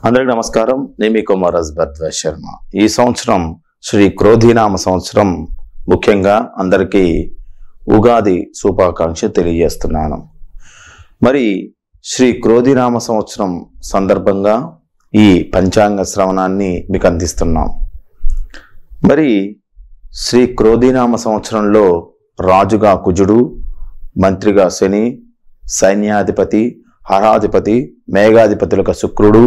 అందరికీ నమస్కారం. నేను మీ కుమారస్ భరద్వాజ్ శర్మ. ఈ సంవత్సరం శ్రీ క్రోధినామ సంవత్సరం. ముఖ్యంగా అందరికీ ఉగాది శుభాకాంక్ష తెలియజేస్తున్నాను. మరి శ్రీ క్రోధినామ సంవత్సరం సందర్భంగా ఈ పంచాంగ శ్రవణాన్ని మీకు అందిస్తున్నాం. మరి శ్రీ క్రోధినామ సంవత్సరంలో రాజుగా కుజుడు, మంత్రిగా శని, సైన్యాధిపతి, హరాధిపతి, మేఘాధిపతులుగా శుక్రుడు,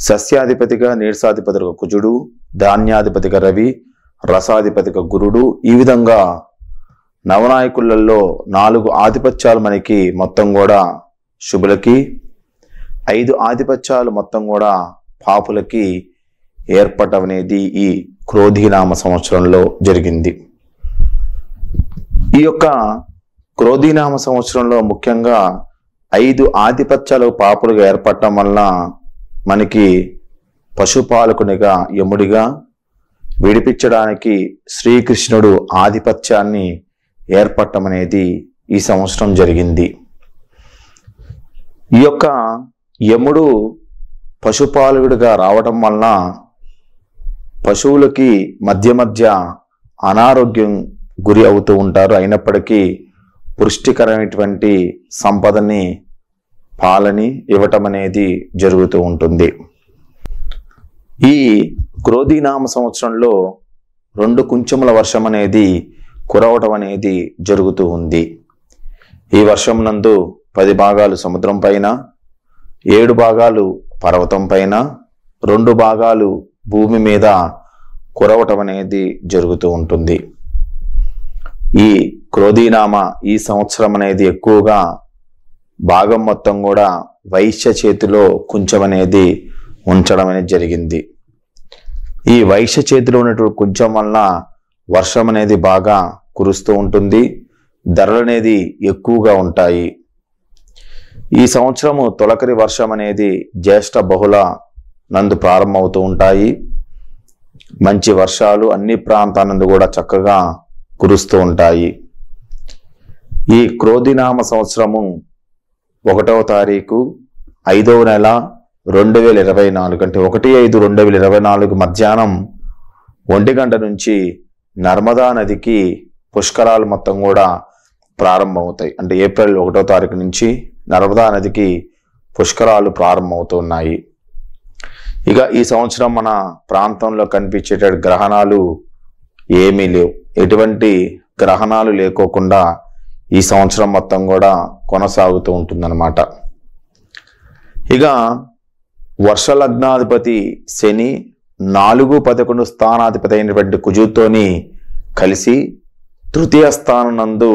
సస్యాధిపతిగా నీరసాధిపతిగా కుజుడు, ధాన్యాధిపతిగా రవి, రసాధిపతిగా గురుడు, ఈ విధంగా నవనాయకులలో 4 ఆధిపత్యాలు మనకి మొత్తం కూడా శుభులకి, 5 ఆధిపత్యాలు మొత్తం కూడా పాపులకి ఏర్పడటం అనేది ఈ క్రోధినామ సంవత్సరంలో జరిగింది. ఈ యొక్క క్రోధినామ సంవత్సరంలో ముఖ్యంగా 5 ఆధిపత్యాలు పాపులుగా ఏర్పడటం వలన మనకి పశుపాలకునిగా యముడిగా విడిపించడానికి శ్రీకృష్ణుడు ఆధిపత్యాన్ని ఏర్పడటం అనేది ఈ సంవత్సరం జరిగింది. ఈ యొక్క యముడు పశుపాలకుడిగా రావటం వలన పశువులకి మధ్య అనారోగ్యం గురి అవుతూ ఉంటారు. అయినప్పటికీ పుష్టికరమైనటువంటి సంపదని, పాలని ఇవ్వటం అనేది జరుగుతూ ఉంటుంది. ఈ క్రోధినామ సంవత్సరంలో 2 కుంచముల వర్షం అనేది కురవటం అనేది జరుగుతూ ఉంది. ఈ వర్షం నందు 10 భాగాలు సముద్రం పైన, 7 భాగాలు పర్వతం పైన, 2 భాగాలు భూమి మీద కురవటం అనేది జరుగుతూ ఉంటుంది. ఈ క్రోధినామ ఈ సంవత్సరం అనేది ఎక్కువగా భాగం మొత్తం కూడా వైశ్య చేతిలో కుంచం అనేది ఉంచడం అనేది జరిగింది. ఈ వైశ్య చేతిలో ఉన్నటువంటి కుంచం వలన వర్షం అనేది బాగా కురుస్తూ ఉంటుంది. ధరలు అనేది ఎక్కువగా ఉంటాయి. ఈ సంవత్సరము తొలకరి వర్షం అనేది జ్యేష్ఠ బహుళ నందు ప్రారంభమవుతూ ఉంటాయి. మంచి వర్షాలు అన్ని ప్రాంతాలందు కూడా చక్కగా కురుస్తూ ఉంటాయి. ఈ క్రోధినామ సంవత్సరము 1వ తారీఖు 5వ నెల 2024 అంటే 1/5/2024 మధ్యాహ్నం 1 గంట నుంచి నర్మదా నదికి పుష్కరాలు మొత్తం కూడా ప్రారంభమవుతాయి. అంటే ఏప్రిల్ 1వ తారీఖు నుంచి నర్మదా నదికి పుష్కరాలు ప్రారంభమవుతున్నాయి. ఇక ఈ సంవత్సరం మన ప్రాంతంలో కనిపించేట గ్రహణాలు ఏమీ లేవు. ఎటువంటి గ్రహణాలు లేకోకుండా ఈ సంవత్సరం మొత్తం కూడా కొనసాగుతూ ఉంటుందన్నమాట. ఇక వర్షలగ్నాధిపతి శని 4-11 స్థానాధిపతి అయినటువంటి కుజుతోని కలిసి తృతీయ స్థానం నందు,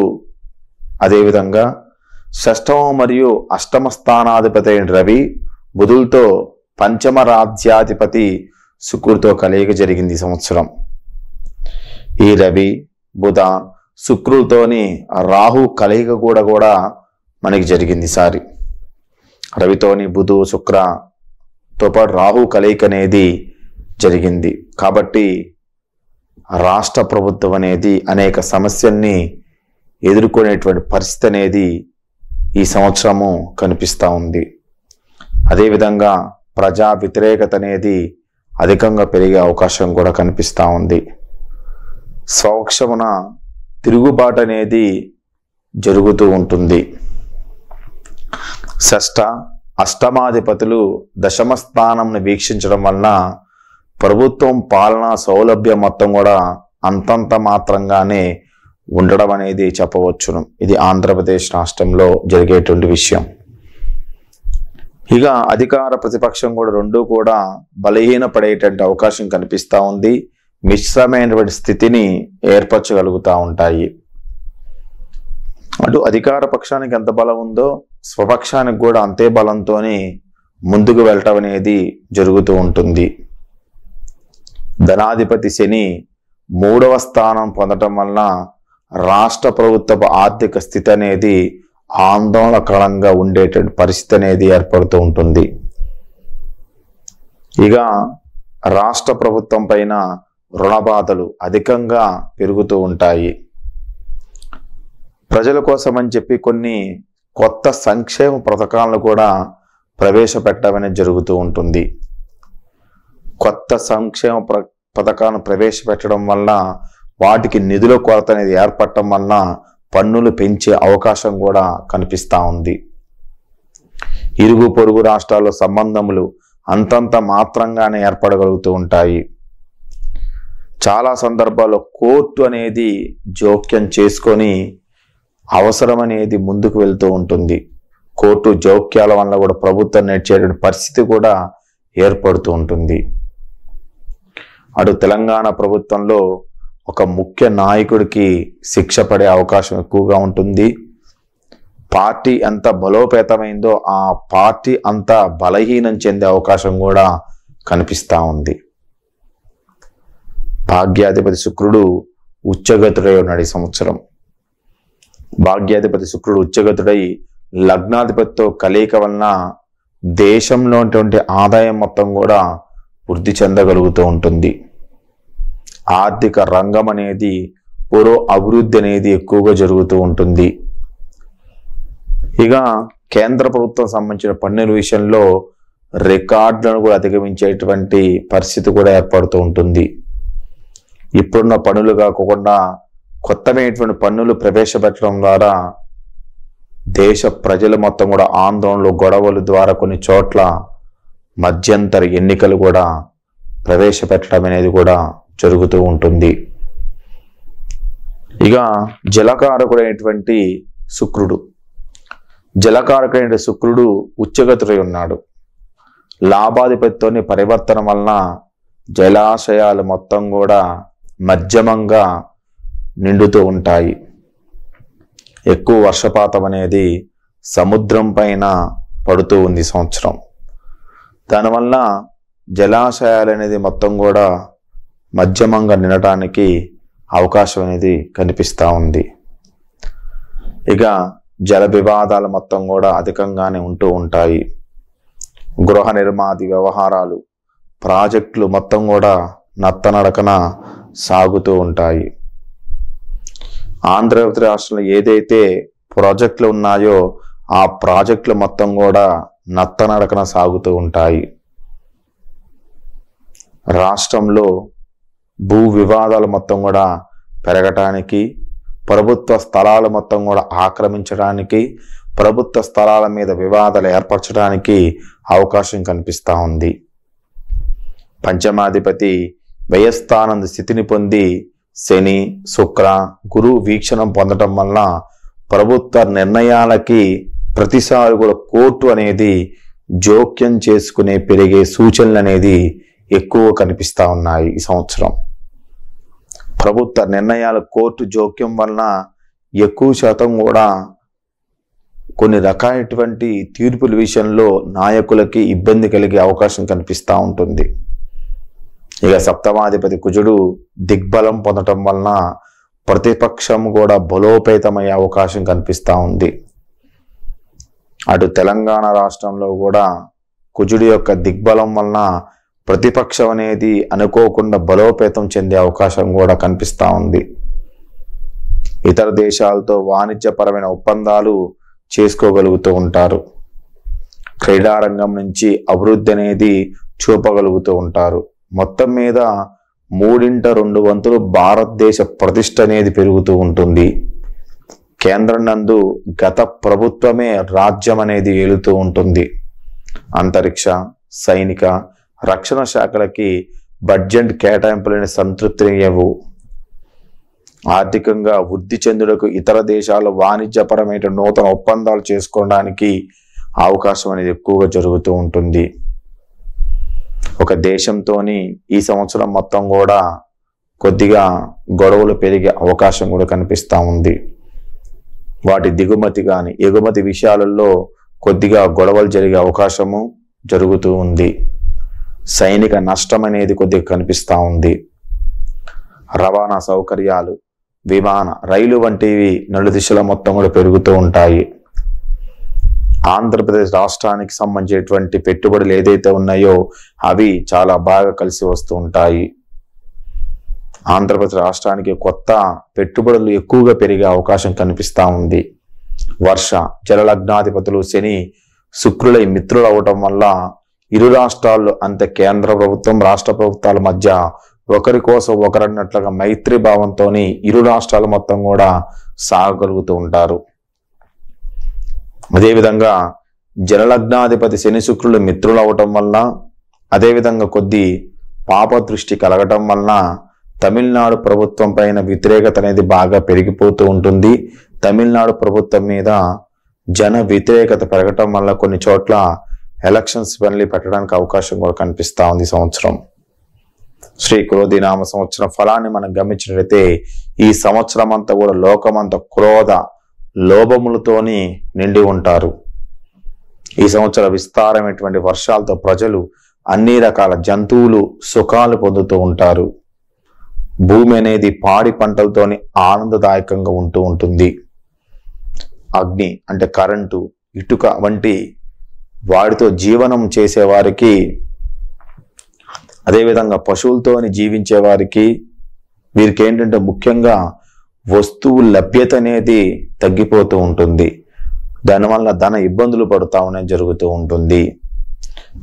అదేవిధంగా 6వ మరియు 8వ స్థానాధిపతి అయిన రవి, బుధులతో 5వ రాజ్యాధిపతి శుక్రుడితో కలయిక జరిగింది ఈ సంవత్సరం. ఈ రవి, బుధ, శుక్రులతోని రాహు కలయిక కూడా మనకి జరిగింది. ఈసారి రవితోని బుధు, శుక్రతో పాటు రాహు కలయిక అనేది జరిగింది. కాబట్టి రాష్ట్ర ప్రభుత్వం అనేది అనేక సమస్యల్ని ఎదుర్కొనేటువంటి పరిస్థితి అనేది ఈ సంవత్సరము కనిపిస్తూ ఉంది. అదేవిధంగా ప్రజా వ్యతిరేకత అనేది అధికంగా పెరిగే అవకాశం కూడా కనిపిస్తూ ఉంది. స్వపక్షమున తిరుగుబాటు అనేది జరుగుతూ ఉంటుంది. 6వ, 8వ దశమ స్థానంను వీక్షించడం వలన ప్రభుత్వం పాలనా సౌలభ్యం మొత్తం కూడా అంతంత మాత్రంగానే ఉండడం అనేది చెప్పవచ్చును. ఇది ఆంధ్రప్రదేశ్ రాష్ట్రంలో జరిగేటువంటి విషయం. ఇక అధికార ప్రతిపక్షం కూడా 2 కూడా బలహీనపడేటువంటి అవకాశం కనిపిస్తూ ఉంది. మిశ్రమైనటువంటి స్థితిని ఏర్పరచగలుగుతూ ఉంటాయి. అటు అధికార పక్షానికి ఎంత బలం ఉందో స్వపక్షానికి కూడా అంతే బలంతో ముందుకు వెళ్ళటం అనేది జరుగుతూ ఉంటుంది. ధనాధిపతి శని 3వ స్థానం పొందటం వలన రాష్ట్ర ప్రభుత్వ ఆర్థిక స్థితి అనేది ఆందోళనకరంగా ఉండేటువంటి పరిస్థితి అనేది ఏర్పడుతూ ఉంటుంది. ఇక రాష్ట్ర ప్రభుత్వం పైన రుణబాధలు అధికంగా పెరుగుతూ ఉంటాయి. ప్రజల కోసం అని చెప్పి కొన్ని కొత్త సంక్షేమ పథకాలను కూడా ప్రవేశపెట్టడం అనేది జరుగుతూ ఉంటుంది. కొత్త సంక్షేమ పథకాలను ప్రవేశపెట్టడం వల్ల వాటికి నిధుల కొరత అనేది ఏర్పడటం వల్ల పన్నులు పెంచే అవకాశం కూడా కనిపిస్తూ ఉంది. ఇరుగు పొరుగు రాష్ట్రాల్లో సంబంధములు అంతంత మాత్రంగానే ఏర్పడగలుగుతూ ఉంటాయి. చాలా సందర్భాల్లో కోర్టు అనేది జోక్యం చేసుకొని అవసరం అనేది ముందుకు వెళ్తూ ఉంటుంది. కోర్టు జోక్యాల వల్ల కూడా ప్రభుత్వం నేర్చేటువంటి పరిస్థితి కూడా ఏర్పడుతూ ఉంటుంది. అటు తెలంగాణ ప్రభుత్వంలో ఒక ముఖ్య నాయకుడికి శిక్ష పడే అవకాశం ఎక్కువగా ఉంటుంది. పార్టీ ఎంత బలోపేతమైందో ఆ పార్టీ అంత బలహీనం చెందే అవకాశం కూడా కనిపిస్తూ ఉంది. భాగ్యాధిపతి శుక్రుడు ఉచ్చగతుడై ఉన్నాడు ఈ సంవత్సరం. భాగ్యాధిపతి శుక్రుడు ఉచ్చగతుడై లగ్నాధిపతితో కలయిక వలన దేశంలో ఉన్నటువంటి ఆదాయం మొత్తం కూడా వృద్ధి చెందగలుగుతూ ఉంటుంది. ఆర్థిక రంగం అనేది పూర్వ అభివృద్ధి అనేది ఎక్కువగా జరుగుతూ ఉంటుంది. ఇక కేంద్ర ప్రభుత్వం సంబంధించిన పన్నుల విషయంలో రికార్డులను కూడా అధిగమించేటువంటి పరిస్థితి కూడా ఏర్పడుతూ ఉంటుంది. ఇప్పుడున్న పన్నులు కాకుండా కొత్తమైనటువంటి పన్నులు ప్రవేశపెట్టడం ద్వారా దేశ ప్రజలు మొత్తం కూడా ఆందోళనలు గొడవల ద్వారా కొన్ని చోట్ల మధ్యంతర ఎన్నికలు కూడా ప్రవేశపెట్టడం అనేది కూడా జరుగుతూ ఉంటుంది. ఇక జలకారకుడైనటువంటి శుక్రుడు ఉచ్చగతుడై ఉన్నాడు. లాభాధిపతితోని పరివర్తన వలన జలాశయాలు మొత్తం కూడా మధ్యమంగా నిండుతూ ఉంటాయి. ఎక్కువ వర్షపాతం అనేది సముద్రం పైన పడుతూ ఉంది ఈ సంవత్సరం. దానివల్ల జలాశయాలు అనేది మొత్తం కూడా మధ్యమంగా నిండటానికి అవకాశం అనేది కనిపిస్తూ ఉంది. ఇక జల వివాదాలు మొత్తం కూడా అధికంగానే ఉంటూ ఉంటాయి. గృహ నిర్మాది వ్యవహారాలు, ప్రాజెక్టులు మొత్తం కూడా నత్తనడకన సాగుతూ ఉంటాయి. ఆంధ్రప్రదేశ్ రాష్ట్రంలో ఏదైతే ప్రాజెక్టులు ఉన్నాయో ఆ ప్రాజెక్టులు మొత్తం కూడా నత్తనడకన సాగుతూ ఉంటాయి. రాష్ట్రంలో భూ వివాదాలు మొత్తం కూడా పెరగటానికి, ప్రభుత్వ స్థలాలు మొత్తం కూడా ఆక్రమించడానికి, ప్రభుత్వ స్థలాల మీద వివాదాలు ఏర్పరచడానికి అవకాశం కనిపిస్తూ ఉంది. పంచమాధిపతి వ్యయస్థానంద స్థితిని పొంది శని, శుక్ర, గురు వీక్షణం పొందటం వల్ల ప్రభుత్వ నిర్ణయాలకి ప్రతిసారి కూడా కోర్టు అనేది జోక్యం చేసుకునే పెరిగే సూచనలు అనేది ఎక్కువ కనిపిస్తూ ఉన్నాయి. ఈ సంవత్సరం ప్రభుత్వ నిర్ణయాల కోర్టు జోక్యం వలన ఎక్కువ శాతం కూడా కొన్ని రకాలైనటువంటి తీర్పుల విషయంలో నాయకులకి ఇబ్బంది కలిగే అవకాశం కనిపిస్తూ ఉంటుంది. ఇక సప్తమాధిపతి కుజుడు దిగ్బలం పొందటం వలన ప్రతిపక్షం కూడా బలోపేతమయ్యే అవకాశం కనిపిస్తూ ఉంది. అటు తెలంగాణ రాష్ట్రంలో కూడా కుజుడి యొక్క దిగ్బలం వలన ప్రతిపక్షం అనేది అనుకోకుండా బలోపేతం చెందే అవకాశం కూడా కనిపిస్తూ ఉంది. ఇతర దేశాలతో వాణిజ్యపరమైన ఒప్పందాలు చేసుకోగలుగుతూ ఉంటారు. క్రీడారంగం నుంచి అభివృద్ధి అనేది చూపగలుగుతూ ఉంటారు. మొత్తం మీద 3/2 వంతులు భారతదేశ ప్రతిష్ట అనేది పెరుగుతూ ఉంటుంది. కేంద్రం నందు గత ప్రభుత్వమే రాజ్యం అనేది ఏలుతూ ఉంటుంది. అంతరిక్ష, సైనిక, రక్షణ శాఖలకి బడ్జెట్ కేటాయింపులని సంతృప్తినివ్వవు. ఆర్థికంగా వృద్ధి చెందుటకు ఇతర దేశాల వాణిజ్యపరమైన నూతన ఒప్పందాలు చేసుకోవడానికి అవకాశం అనేది ఎక్కువగా జరుగుతూ ఉంటుంది. ఒక దేశంతోని ఈ సంవత్సరం మొత్తం కూడా కొద్దిగా గొడవలు పెరిగే అవకాశం కూడా కనిపిస్తూ ఉంది. వాటి దిగుమతి కానీ ఎగుమతి విషయాలలో కొద్దిగా గొడవలు జరిగే అవకాశము జరుగుతూ ఉంది. సైనిక నష్టం అనేది కొద్దిగా కనిపిస్తూ ఉంది. రవాణా సౌకర్యాలు, విమాన, రైలు వంటివి నలుదిశల మొత్తం కూడా పెరుగుతూ ఉంటాయి. ఆంధ్రప్రదేశ్ రాష్ట్రానికి సంబంధించినటువంటి పెట్టుబడులు ఏదైతే ఉన్నాయో అవి చాలా బాగా కలిసి వస్తూ ఉంటాయి. ఆంధ్రప్రదేశ్ రాష్ట్రానికి కొత్త పెట్టుబడులు ఎక్కువగా పెరిగే అవకాశం కనిపిస్తూ ఉంది. వర్ష, జలలగ్నాధిపతులు శని, శుక్రులై మిత్రులు అవటం వల్ల ఇరు రాష్ట్రాల్లో అంతే కేంద్ర ప్రభుత్వం రాష్ట్ర ప్రభుత్వాల మధ్య ఒకరి కోసం ఒకరన్నట్లుగా మైత్రి భావంతో ఇరు రాష్ట్రాలు మొత్తం కూడా సాగగలుగుతూ ఉంటారు. అదేవిధంగా జలలగ్నాధిపతి శని శుక్రులు మిత్రులు అవటం వల్ల, అదేవిధంగా కొద్ది పాప దృష్టి కలగటం వలన తమిళనాడు ప్రభుత్వం పైన వ్యతిరేకత అనేది బాగా పెరిగిపోతూ ఉంటుంది. తమిళనాడు ప్రభుత్వం మీద జన వ్యతిరేకత పెరగటం వల్ల కొన్ని చోట్ల ఎలక్షన్స్ మళ్ళీ పెట్టడానికి అవకాశం కూడా కనిపిస్తా ఉంది. సంవత్సరం శ్రీ క్రోధినామ సంవత్సరం ఫలాన్ని మనం గమనించినట్లయితే ఈ సంవత్సరం అంతా కూడా లోకమంతా క్రోధ లోభములతోని నిండి ఉంటారు. ఈ సంవత్సరం విస్తారమైనటువంటి వర్షాలతో ప్రజలు అన్ని రకాల జంతువులు సుఖాలు పొందుతూ ఉంటారు. భూమి అనేది పాడి పంటలతోని ఆనందదాయకంగా ఉంటూ ఉంటుంది. అగ్ని అంటే కరెంటు, ఇటుక వంటి వాటితో జీవనం చేసేవారికి, అదేవిధంగా పశువులతోని జీవించే వారికి, వీరికి ఏంటంటే ముఖ్యంగా వస్తువు లభ్యత అనేది తగ్గిపోతూ ఉంటుంది. దానివల్ల ధన ఇబ్బందులు పడుతూ జరుగుతూ ఉంటుంది.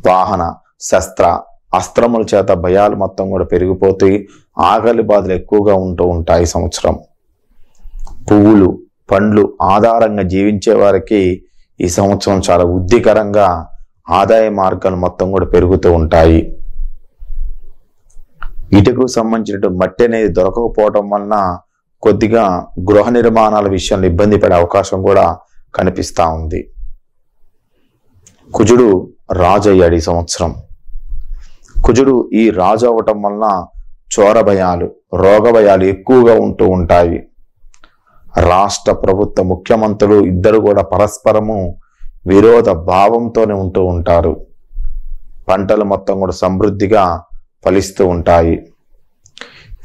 వాహన శస్త్ర అస్త్రముల చేత భయాలు మొత్తం కూడా పెరిగిపోతాయి. ఆకలి బాధలు ఎక్కువగా ఉంటూ ఉంటాయి. సంవత్సరం పువ్వులు పండ్లు ఆధారంగా జీవించే వారికి ఈ సంవత్సరం చాలా వృద్ధికరంగా ఆదాయ మార్గాలు మొత్తం కూడా పెరుగుతూ ఉంటాయి. ఇటుకు సంబంధించిన మట్టి అనేది దొరకకపోవటం వలన కొద్దిగా గృహ నిర్మాణాల విషయంలో ఇబ్బంది పడే అవకాశం కూడా కనిపిస్తా ఉంది. కుజుడు రాజు అయ్యాడు ఈ సంవత్సరం. కుజుడు ఈ రాజు అవటం వలన చోర భయాలు, రోగ భయాలు ఎక్కువగా ఉంటూ ఉంటాయి. రాష్ట్ర ప్రభుత్వ ముఖ్యమంత్రులు ఇద్దరు కూడా పరస్పరము విరోధ భావంతోనే ఉంటూ ఉంటారు. పంటలు మొత్తం కూడా సమృద్ధిగా ఫలిస్తూ ఉంటాయి.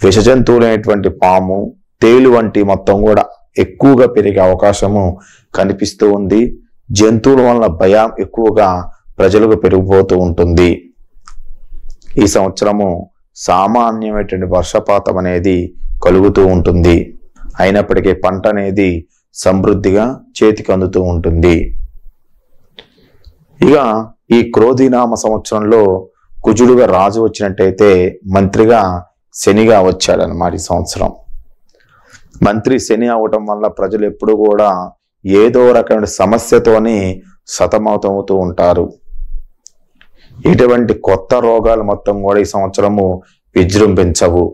విష జంతువులైనటువంటి పాము, తేలు వంటి మొత్తం కూడా ఎక్కువగా పెరిగే అవకాశము కనిపిస్తూ ఉంది. జంతువుల వలన భయం ఎక్కువగా ప్రజలకు పెరిగిపోతూ ఉంటుంది. ఈ సంవత్సరము సామాన్యమైనటువంటి వర్షపాతం అనేది కలుగుతూ ఉంటుంది. అయినప్పటికీ పంట అనేది సమృద్ధిగా చేతికి అందుతూ ఉంటుంది. ఇక ఈ క్రోధినామ సంవత్సరంలో కుజుడుగా రాజు వచ్చినట్టయితే మంత్రిగా శనిగా వచ్చాడనమాట. ఈ సంవత్సరం మంత్రి శని అవటం వల్ల ప్రజలు ఎప్పుడు కూడా ఏదో రకమైన సమస్యతోని సతమతమవుతూ ఉంటారు. ఇటువంటి కొత్త రోగాలు మొత్తం కూడా ఈ సంవత్సరము విజృంభించవు.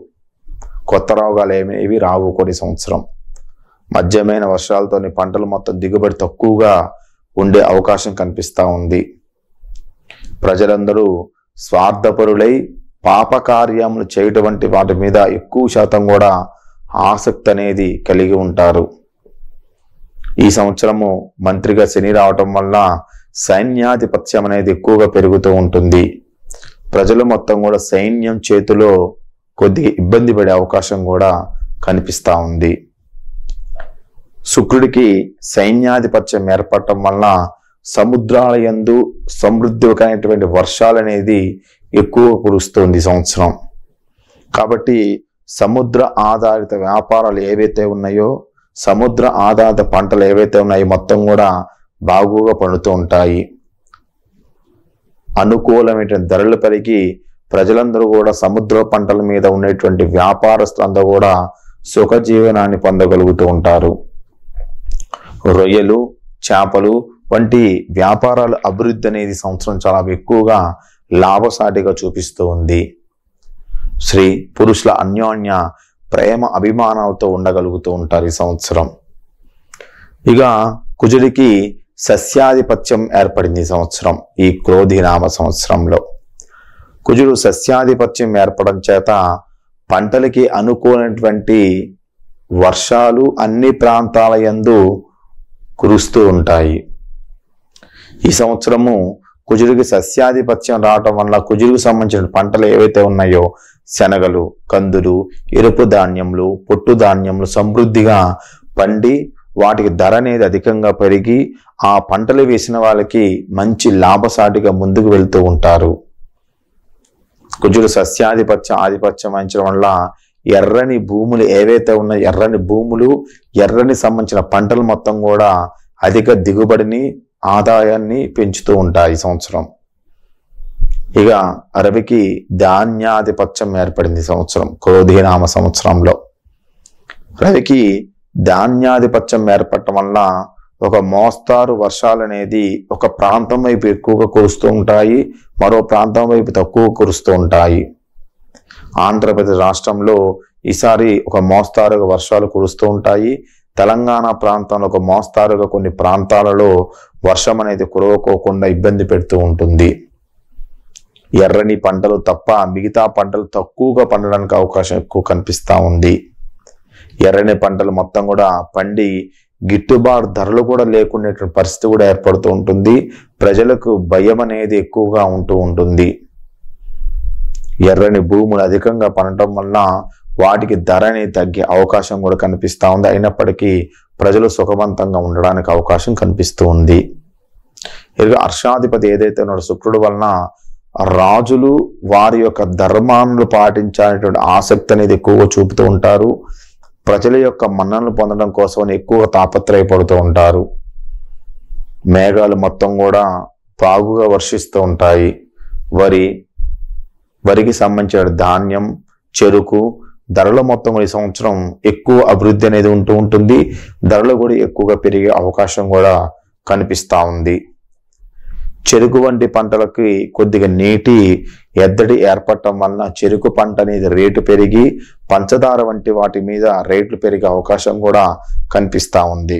కొత్త రోగాలు ఏమేవి రావు. కొన్ని సంవత్సరం మధ్యమైన వర్షాలతోని పంటలు మొత్తం దిగుబడి తక్కువగా ఉండే అవకాశం కనిపిస్తూ ఉంది. ప్రజలందరూ స్వార్థపరులై పాప కార్యములు చేయటం వంటి వాటి మీద ఎక్కువ శాతం కూడా ఆసక్తి అనేది కలిగి ఉంటారు. ఈ సంవత్సరము మంత్రిగా శని రావటం వల్ల సైన్యాధిపత్యం అనేది ఎక్కువగా పెరుగుతూ ఉంటుంది. ప్రజలు మొత్తం కూడా సైన్యం చేతిలో కొద్దిగా ఇబ్బంది పడే అవకాశం కూడా కనిపిస్తా ఉంది. శుక్రుడికి సైన్యాధిపత్యం ఏర్పడటం వల్ల సముద్రాల యందు సమృద్ధికరమైనటువంటి వర్షాలు అనేది ఎక్కువ కురుస్తుంది ఈ సంవత్సరం. కాబట్టి సముద్ర ఆధారిత వ్యాపారాలు ఏవైతే ఉన్నాయో, సముద్ర ఆధారిత పంటలు ఏవైతే ఉన్నాయో మొత్తం కూడా బాగుగా పండుతూ ఉంటాయి. అనుకూలమైనటువంటి ధరలు పెరిగి ప్రజలందరూ కూడా సముద్ర పంటల మీద ఉండేటువంటి వ్యాపారస్తులందరూ కూడా సుఖజీవనాన్ని పొందగలుగుతూ ఉంటారు. రొయ్యలు, చేపలు వంటి వ్యాపారాల అభివృద్ధి అనేది సంవత్సరం చాలా ఎక్కువగా లాభసాటిగా చూపిస్తూ ఉంది. స్త్రీ పురుషుల అన్యోన్య ప్రేమ అభిమానాలతో ఉండగలుగుతూ ఉంటారు ఈ సంవత్సరం. ఇక కుజుడికి సస్యాధిపత్యం ఏర్పడింది ఈ సంవత్సరం. ఈ క్రోధినామ సంవత్సరంలో కుజుడు సస్యాధిపత్యం ఏర్పడడం చేత పంటలకి అనుకూలమైనటువంటి వర్షాలు అన్ని ప్రాంతాల యందు కురుస్తూ ఉంటాయి. ఈ సంవత్సరము కుజుడికి సస్యాధిపత్యం రావటం వల్ల కుజుడికి సంబంధించిన పంటలు ఏవైతే ఉన్నాయో శనగలు, కందులు, ఎరుపు ధాన్యములు, పొట్టు ధాన్యములు సమృద్ధిగా పండి వాటికి ధర అనేది అధికంగా పెరిగి ఆ పంటలు వేసిన వాళ్ళకి మంచి లాభసాటిగా ముందుకు వెళ్తూ ఉంటారు. కుజుడు ఆధిపత్యం వహించడం వల్ల ఎర్రని భూములు ఏవైతే ఉన్నాయో ఎర్రని భూములు, ఎర్రని సంబంధించిన పంటలు మొత్తం కూడా అధిక దిగుబడిని, ఆదాయాన్ని పెంచుతూ ఉంటాయి ఈ సంవత్సరం. ఇక రవికి ధాన్యాధిపత్యం ఏర్పడింది ఈ సంవత్సరం, క్రోధీనామ సంవత్సరంలో. రవికి ధాన్యాధిపత్యం ఏర్పడటం వల్ల ఒక మోస్తారు వర్షాలు అనేది ఒక ప్రాంతం వైపు ఎక్కువగా కురుస్తూ ఉంటాయి, మరో ప్రాంతం వైపు తక్కువ కురుస్తూ ఉంటాయి. ఆంధ్రప్రదేశ్ రాష్ట్రంలో ఈసారి ఒక మోస్తారుగా వర్షాలు కురుస్తూ ఉంటాయి. తెలంగాణ ప్రాంతంలో ఒక మోస్తారుగా కొన్ని ప్రాంతాలలో వర్షం అనేది కురవకోకుండా ఇబ్బంది పెడుతూ ఉంటుంది. ఎర్రని పంటలు తప్ప మిగతా పంటలు తక్కువగా పండడానికి అవకాశం ఎక్కువ కనిపిస్తూ ఉంది. ఎర్రని పంటలు మొత్తం కూడా పండి గిట్టుబాటు ధరలు కూడా లేకునేటువంటి పరిస్థితి కూడా ఏర్పడుతూ ఉంటుంది. ప్రజలకు భయం అనేది ఎక్కువగా ఉంటూ ఉంటుంది. ఎర్రని భూములు అధికంగా పండటం వల్ల వాటికి ధర అనేది తగ్గే అవకాశం కూడా కనిపిస్తూ ఉంది. అయినప్పటికీ ప్రజలు సుఖవంతంగా ఉండడానికి అవకాశం కనిపిస్తూ ఉంది. ఇక హర్షాధిపతి ఏదైతే ఉన్నాడో శుక్రుడు వలన రాజులు వారి యొక్క ధర్మాలను పాటించాలనేటువంటి ఆసక్తి అనేది ఎక్కువగా చూపుతూ ఉంటారు. ప్రజల యొక్క మన్ననలు పొందడం కోసం ఎక్కువగా తాపత్రయపడుతూ ఉంటారు. మేఘాలు మొత్తం కూడా బాగుగా వర్షిస్తూ ఉంటాయి. వరికి సంబంధించిన ధాన్యం, చెరుకు ధరలు మొత్తం ఈ సంవత్సరం ఎక్కువ అభివృద్ధి అనేది ఉంటూ ఉంటుంది. ధరలు కూడా ఎక్కువగా పెరిగే అవకాశం కూడా కనిపిస్తూ ఉంది. చెరుకు వంటి పంటలకి కొద్దిగా నీటి ఎద్దడి ఏర్పడటం వలన చెరుకు పంట అనేది రేటు పెరిగి పంచదార వంటి వాటి మీద రేట్లు పెరిగే అవకాశం కూడా కనిపిస్తూ ఉంది.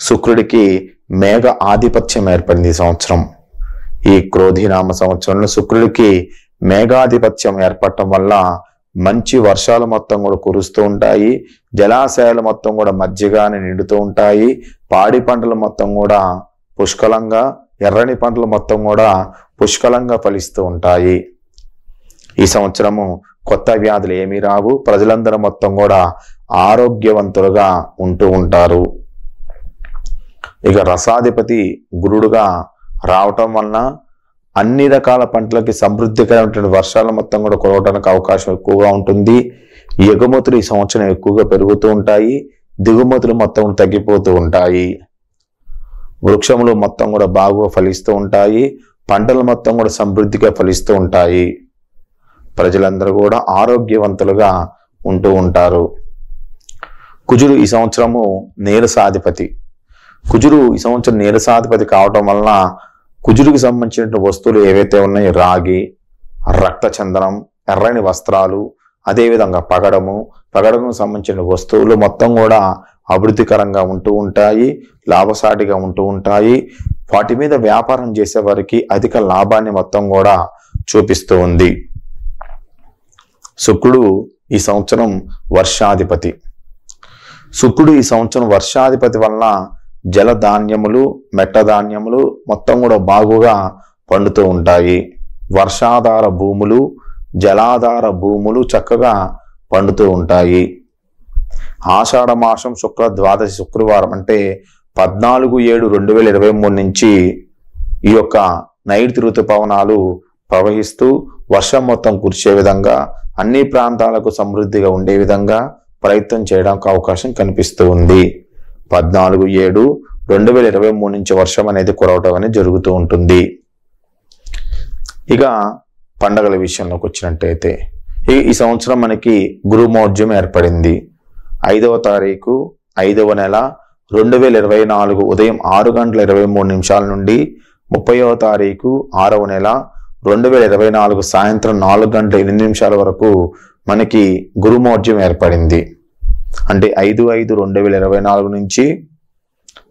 శుక్రుడికి మేఘ ఆధిపత్యం ఏర్పడింది ఈ సంవత్సరం. ఈ క్రోధీనామ సంవత్సరంలో శుక్రుడికి మేఘాధిపత్యం ఏర్పడటం వల్ల మంచి వర్షాలు మొత్తం కూడా కురుస్తూ ఉంటాయి. జలాశయాలు మొత్తం కూడా మజ్జిగానే నిండుతూ ఉంటాయి. పాడి పంటలు మొత్తం కూడా పుష్కలంగా, ఎర్రని పంటలు మొత్తం కూడా పుష్కలంగా ఫలిస్తూ ఉంటాయి. ఈ సంవత్సరము కొత్త వ్యాధులు ఏమీ రావు. ప్రజలందరూ మొత్తం కూడా ఆరోగ్యవంతులుగా ఉంటూ ఉంటారు. ఇక రసాధిపతి గురుడుగా రావటం వలన అన్ని రకాల పంటలకి సమృద్ధికరమైనటువంటి వర్షాలు మొత్తం కూడా కురవడానికి అవకాశం ఎక్కువగా ఉంటుంది. ఎగుమతులు ఈ సంవత్సరం ఎక్కువగా పెరుగుతూ ఉంటాయి. దిగుమతులు మొత్తం తగ్గిపోతూ ఉంటాయి. వృక్షములు మొత్తం కూడా బాగా ఫలిస్తూ ఉంటాయి. పంటలు మొత్తం కూడా సమృద్ధిగా ఫలిస్తూ ఉంటాయి. ప్రజలందరూ కూడా ఆరోగ్యవంతులుగా ఉంటూ ఉంటారు. కుజుడు ఈ సంవత్సరము నీరసాధిపతి. కుజుడు ఈ సంవత్సరం నీరసాధిపతి కావటం వలన కుజుడికి సంబంధించిన వస్తువులు ఏవైతే ఉన్నాయో రాగి, రక్త చందనం, ఎర్రని వస్త్రాలు, అదేవిధంగా పగడము సంబంధించిన వస్తువులు మొత్తం కూడా అభివృద్ధికరంగా ఉంటూ ఉంటాయి, లాభసాటిగా ఉంటూ ఉంటాయి. వాటి మీద వ్యాపారం చేసే వారికి అధిక లాభాన్ని మొత్తం కూడా చూపిస్తూ ఉంది. శుక్రుడు ఈ సంవత్సరం వర్షాధిపతి. శుక్రుడు ఈ సంవత్సరం వర్షాధిపతి వలన జలధాన్యములు, మెట్టధాన్యములు మొత్తం కూడా బాగుగా పండుతూ ఉంటాయి. వర్షాధార భూములు, జలాధార భూములు చక్కగా పండుతూ ఉంటాయి. ఆషాఢ మాసం శుక్ల ద్వాదశి శుక్రవారం అంటే 14/7/2023 నుంచి ఈ యొక్క నైరుతి ఋతుపవనాలు ప్రవహిస్తూ వర్షం మొత్తం కురిసే విధంగా అన్ని ప్రాంతాలకు సమృద్ధిగా ఉండే విధంగా ప్రయత్నం చేయడానికి అవకాశం కనిపిస్తూ ఉంది. 14/7/2023 నుంచి వర్షం అనేది కురవటం అనేది జరుగుతూ ఉంటుంది. ఇక పండగల విషయంలోకి వచ్చినట్టయితే ఈ సంవత్సరం మనకి గురుమౌఢ్యం ఏర్పడింది. 5వ తారీఖు 5వ నెల 2024 ఉదయం 6:23 నుండి 30వ తారీఖు 6వ నెల 2024 సాయంత్రం 4:08 వరకు మనకి గురుమౌఢ్యం ఏర్పడింది. అంటే 5/5/2024 నుంచి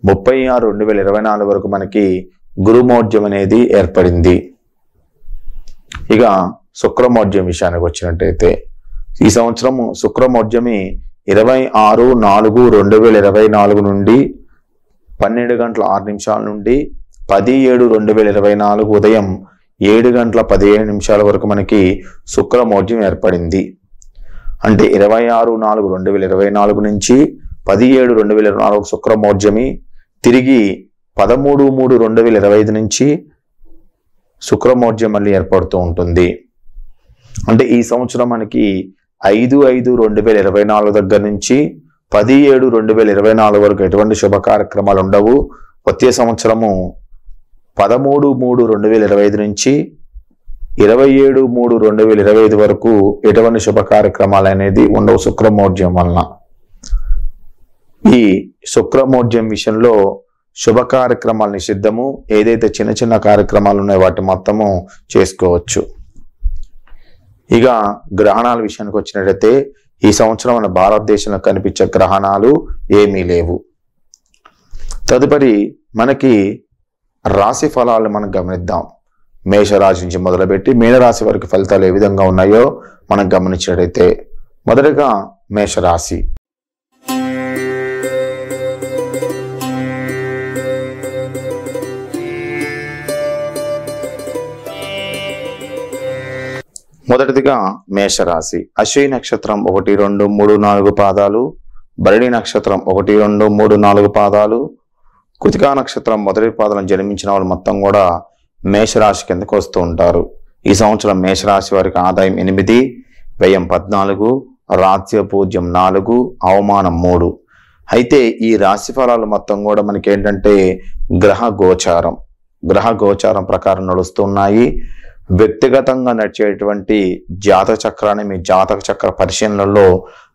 30/6/2024 వరకు మనకి గురుమౌఢ్యం అనేది ఏర్పడింది. ఇక శుక్రమౌఢ్యం విషయానికి వచ్చినట్టయితే ఈ సంవత్సరము శుక్రమౌఢ్యమి 26/4/2024 నుండి 12:06 నుండి 10/7/2024 ఉదయం 7:17 వరకు మనకి శుక్రమౌఢ్యం ఏర్పడింది. అంటే 26/4/2024 నుంచి 10/7/2024 శుక్రమౌఢ్యమి, తిరిగి 13/3/2025 నుంచి శుక్రమౌఢ్యం మళ్ళీ ఏర్పడుతూ ఉంటుంది. అంటే ఈ సంవత్సరం మనకి 5/5/2024 దగ్గర నుంచి 10/7/2024 వరకు ఎటువంటి శుభ కార్యక్రమాలు ఉండవు. వచ్చే సంవత్సరము 13/3/2025 నుంచి 27/3/2025 వరకు ఎటువంటి శుభ కార్యక్రమాలు అనేది ఉండవు శుక్రమౌఢ్యం వలన. ఈ శుక్రమౌఢ్యం విషయంలో శుభ కార్యక్రమాలు నిషిద్ధము. ఏదైతే చిన్న చిన్న కార్యక్రమాలు ఉన్నాయో వాటి మొత్తము చేసుకోవచ్చు. ఇక గ్రహణాల విషయానికి వచ్చినట్లయితే ఈ సంవత్సరం మన భారతదేశంలో కనిపించే గ్రహణాలు ఏమీ లేవు. తదుపరి మనకి రాశి ఫలాలు మనం గమనిద్దాం. మేషరాశి నుంచి మొదలుపెట్టి మీనరాశి వరకు ఫలితాలు ఏ విధంగా ఉన్నాయో మనం గమనించినట్లయితే మొదటగా మేషరాశి. మొదటిదిగా మేషరాశి. అశ్విని నక్షత్రం 1, 2, 3, 4 పాదాలు, భరణి నక్షత్రం 1, 2, 3, 4 పాదాలు, కృతికా నక్షత్రం మొదటి పాదాలను జన్మించిన వాళ్ళు మొత్తం కూడా మేషరాశి కిందకు వస్తూ ఉంటారు. ఈ సంవత్సరం మేషరాశి వారికి ఆదాయం 8, వ్యయం 14, రాజ్యపూజ్యం 4, అవమానం 3. అయితే ఈ రాశి ఫలాలు మొత్తం కూడా మనకి ఏంటంటే గ్రహ గోచారం ప్రకారం నడుస్తున్నాయి. వ్యక్తిగతంగా నడిచేటువంటి జాతక చక్రాన్ని మీ జాతక చక్ర పరిశీలనలో